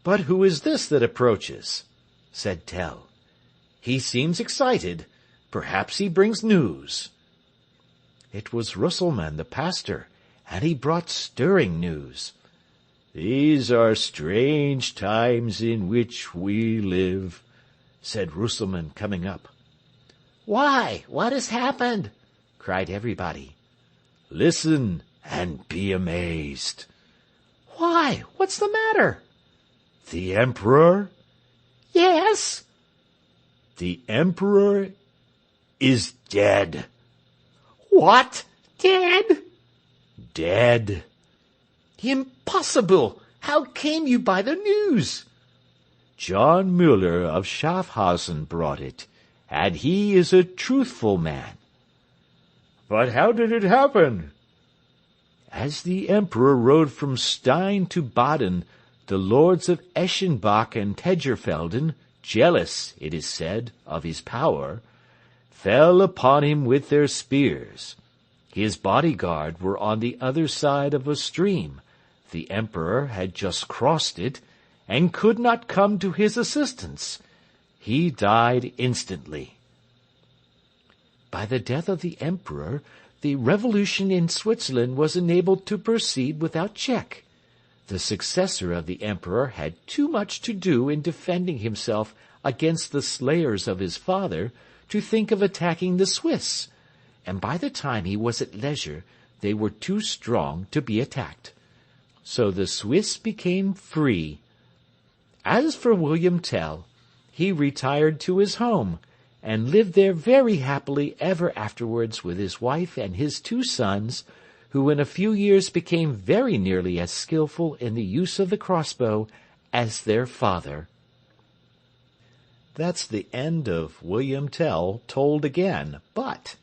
"But who is this that approaches?" said Tell. "He seems excited. Perhaps he brings news." It was Rösselmann the pastor, and he brought stirring news. "These are strange times in which we live," said Rösselmann, coming up. "Why, what has happened?" cried everybody. "Listen and be amazed." "Why, what's the matter?" "The Emperor?" "Yes." "The Emperor is dead." "What? Dead?" "Dead." "Impossible! How came you by the news?" "John Müller of Schaffhausen brought it, and he is a truthful man." "But how did it happen?" "As the Emperor rode from Stein to Baden, the lords of Eschenbach and Tegerfelden, jealous, it is said, of his power, fell upon him with their spears. His bodyguard were on the other side of a stream. The Emperor had just crossed it, and could not come to his assistance. He died instantly." "By the death of the Emperor, the revolution in Switzerland was enabled to proceed without check. The successor of the Emperor had too much to do in defending himself against the slayers of his father to think of attacking the Swiss, and by the time he was at leisure they were too strong to be attacked. So the Swiss became free. As for William Tell, he retired to his home, and lived there very happily ever afterwards with his wife and his 2 sons, who in a few years became very nearly as skilful in the use of the crossbow as their father. That's the end of William Tell told again, but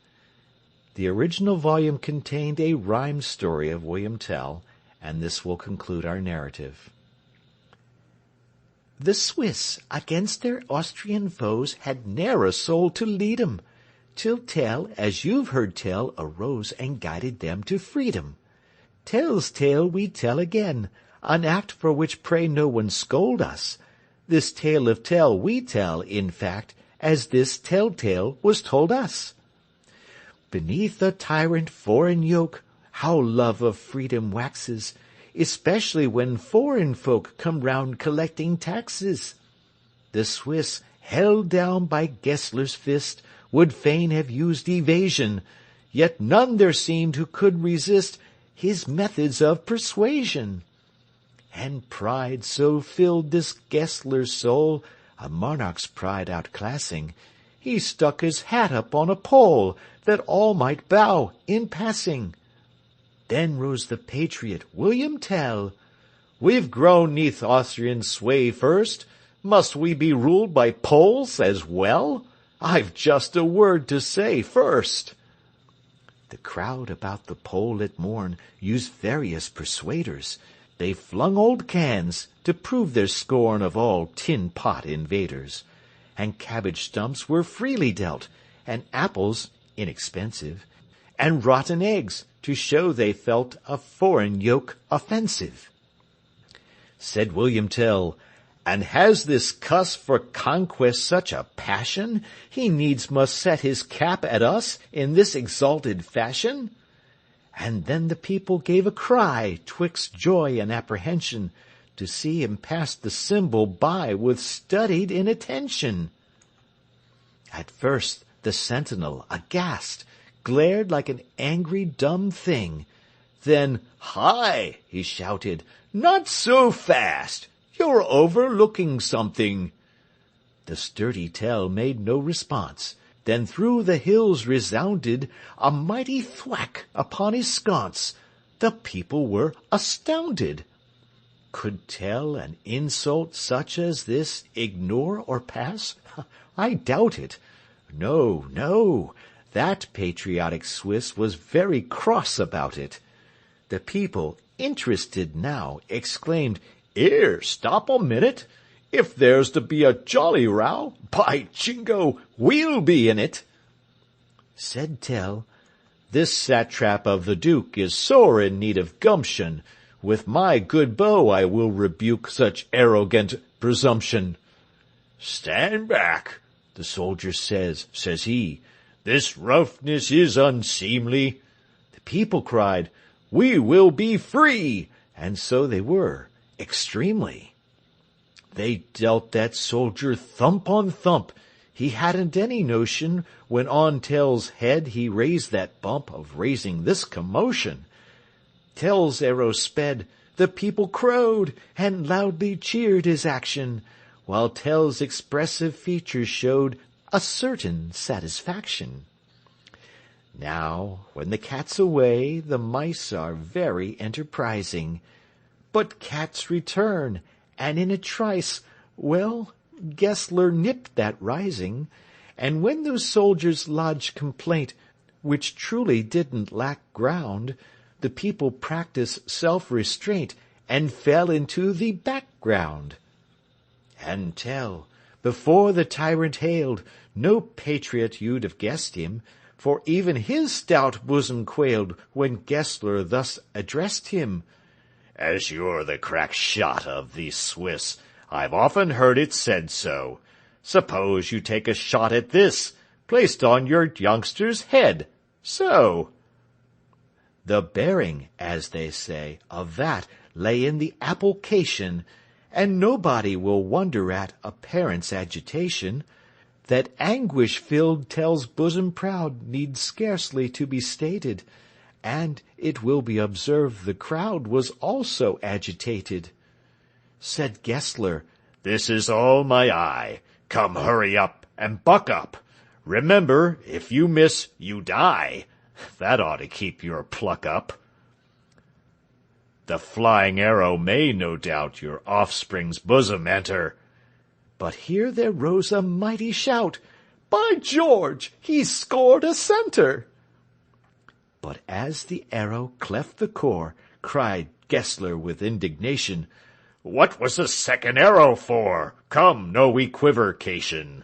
the original volume contained a rhymed story of William Tell, and this will conclude our narrative. The Swiss, against their Austrian foes, had ne'er a soul to lead 'em, till Tell, as you've heard tell, arose and guided them to freedom. Tell's tale we tell again, an act for which pray no one scold us. This tale of Tell we tell, in fact, as this tell-tale was told us. Beneath a tyrant foreign yoke, how love of freedom waxes, especially when foreign folk come round collecting taxes. The Swiss, held down by Gessler's fist, would fain have used evasion, yet none there seemed who could resist his methods of persuasion. And pride so filled this Gessler's soul, a monarch's pride outclassing, he stuck his hat up on a pole, that all might bow in passing. Then rose the patriot William Tell. "We've grown 'neath Austrian sway first. Must we be ruled by Poles as well? I've just a word to say first." The crowd about the pole at morn used various persuaders. They flung old cans to prove their scorn of all tin-pot invaders. And cabbage stumps were freely dealt, and apples inexpensive, and rotten eggs to show they felt a foreign yoke offensive. Said William Tell, "And has this cuss for conquest such a passion, he needs must set his cap at us in this exalted fashion?" And then the people gave a cry, 'twixt joy and apprehension, to see him pass the symbol by with studied inattention. At first the sentinel, aghast, glared like an angry dumb thing. Then, "Hi!" he shouted, "not so fast! You're overlooking something." The sturdy Tell made no response, Then through the hills resounded a mighty thwack upon his sconce. The people were astounded. Could Tell an insult such as this ignore or pass? I doubt it. No, no, that patriotic Swiss was very cross about it. The people, interested now, exclaimed, "'Ere, stop a minute! If there's to be a jolly row, by jingo, we'll be in it!" Said Tell, "This satrap of the Duke is sore in need of gumption. With my good bow I will rebuke such arrogant presumption." "Stand back," the soldier says he. "This roughness is unseemly." The people cried, "We will be free!" And so they were, extremely. They dealt that soldier thump on thump. He hadn't any notion, when on Tell's head he raised that bump, of raising this commotion. Tell's arrow sped, the people crowed, and loudly cheered his action, while Tell's expressive features showed a certain satisfaction. Now, when the cat's away, the mice are very enterprising. But cats return, and in a trice, well, Gessler nipped that rising, and when those soldiers lodged complaint, which truly didn't lack ground, the people practised self-restraint, and fell into the background. And Tell, before the tyrant hailed, no patriot you'd have guessed him, for even his stout bosom quailed when Gessler thus addressed him. "As you're the crack shot of the Swiss, I've often heard it said so. Suppose you take a shot at this, placed on your youngster's head, so." The bearing, as they say, of that lay in the application, and nobody will wonder at a parent's agitation. That anguish filled Tell's bosom proud needs scarcely to be stated, and it will be observed the crowd was also agitated. Said Gessler, "This is all my eye. Come, hurry up and buck up. Remember, if you miss, you die. That ought to keep your pluck up. The flying arrow may, no doubt, your offspring's bosom enter." But here there rose a mighty shout, "By George, he's scored a centre!" But as the arrow cleft the core, cried Gessler with indignation, "What was the second arrow for? Come, no equivocation.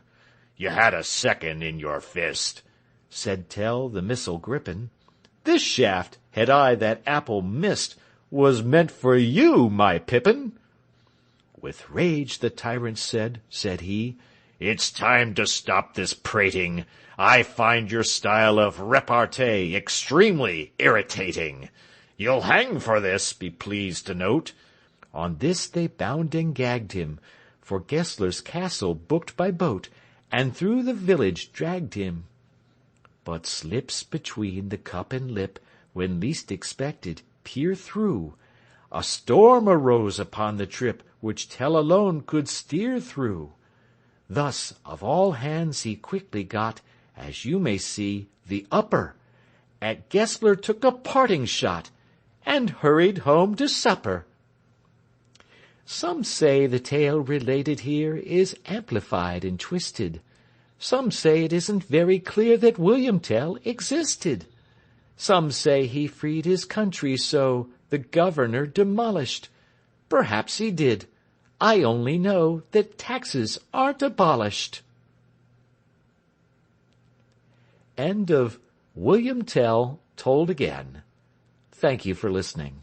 You had a second in your fist." Said Tell, the missile grippin', "This shaft, had I that apple missed, was meant for you, my Pippin." With rage the tyrant said he, "It's time to stop this prating. I find your style of repartee extremely irritating. You'll hang for this, be pleased to note." On this they bound and gagged him, for Gessler's castle booked by boat, and through the village dragged him. But slips between the cup and lip, when least expected, peer through. A storm arose upon the trip, which Tell alone could steer through. Thus of all hands he quickly got, as you may see, the upper. At Gessler took a parting shot, and hurried home to supper. Some say the tale related here is amplified and twisted. Some say it isn't very clear that William Tell existed. Some say he freed his country so the governor demolished. Perhaps he did. I only know that taxes aren't abolished. End of William Tell Told Again. Thank you for listening.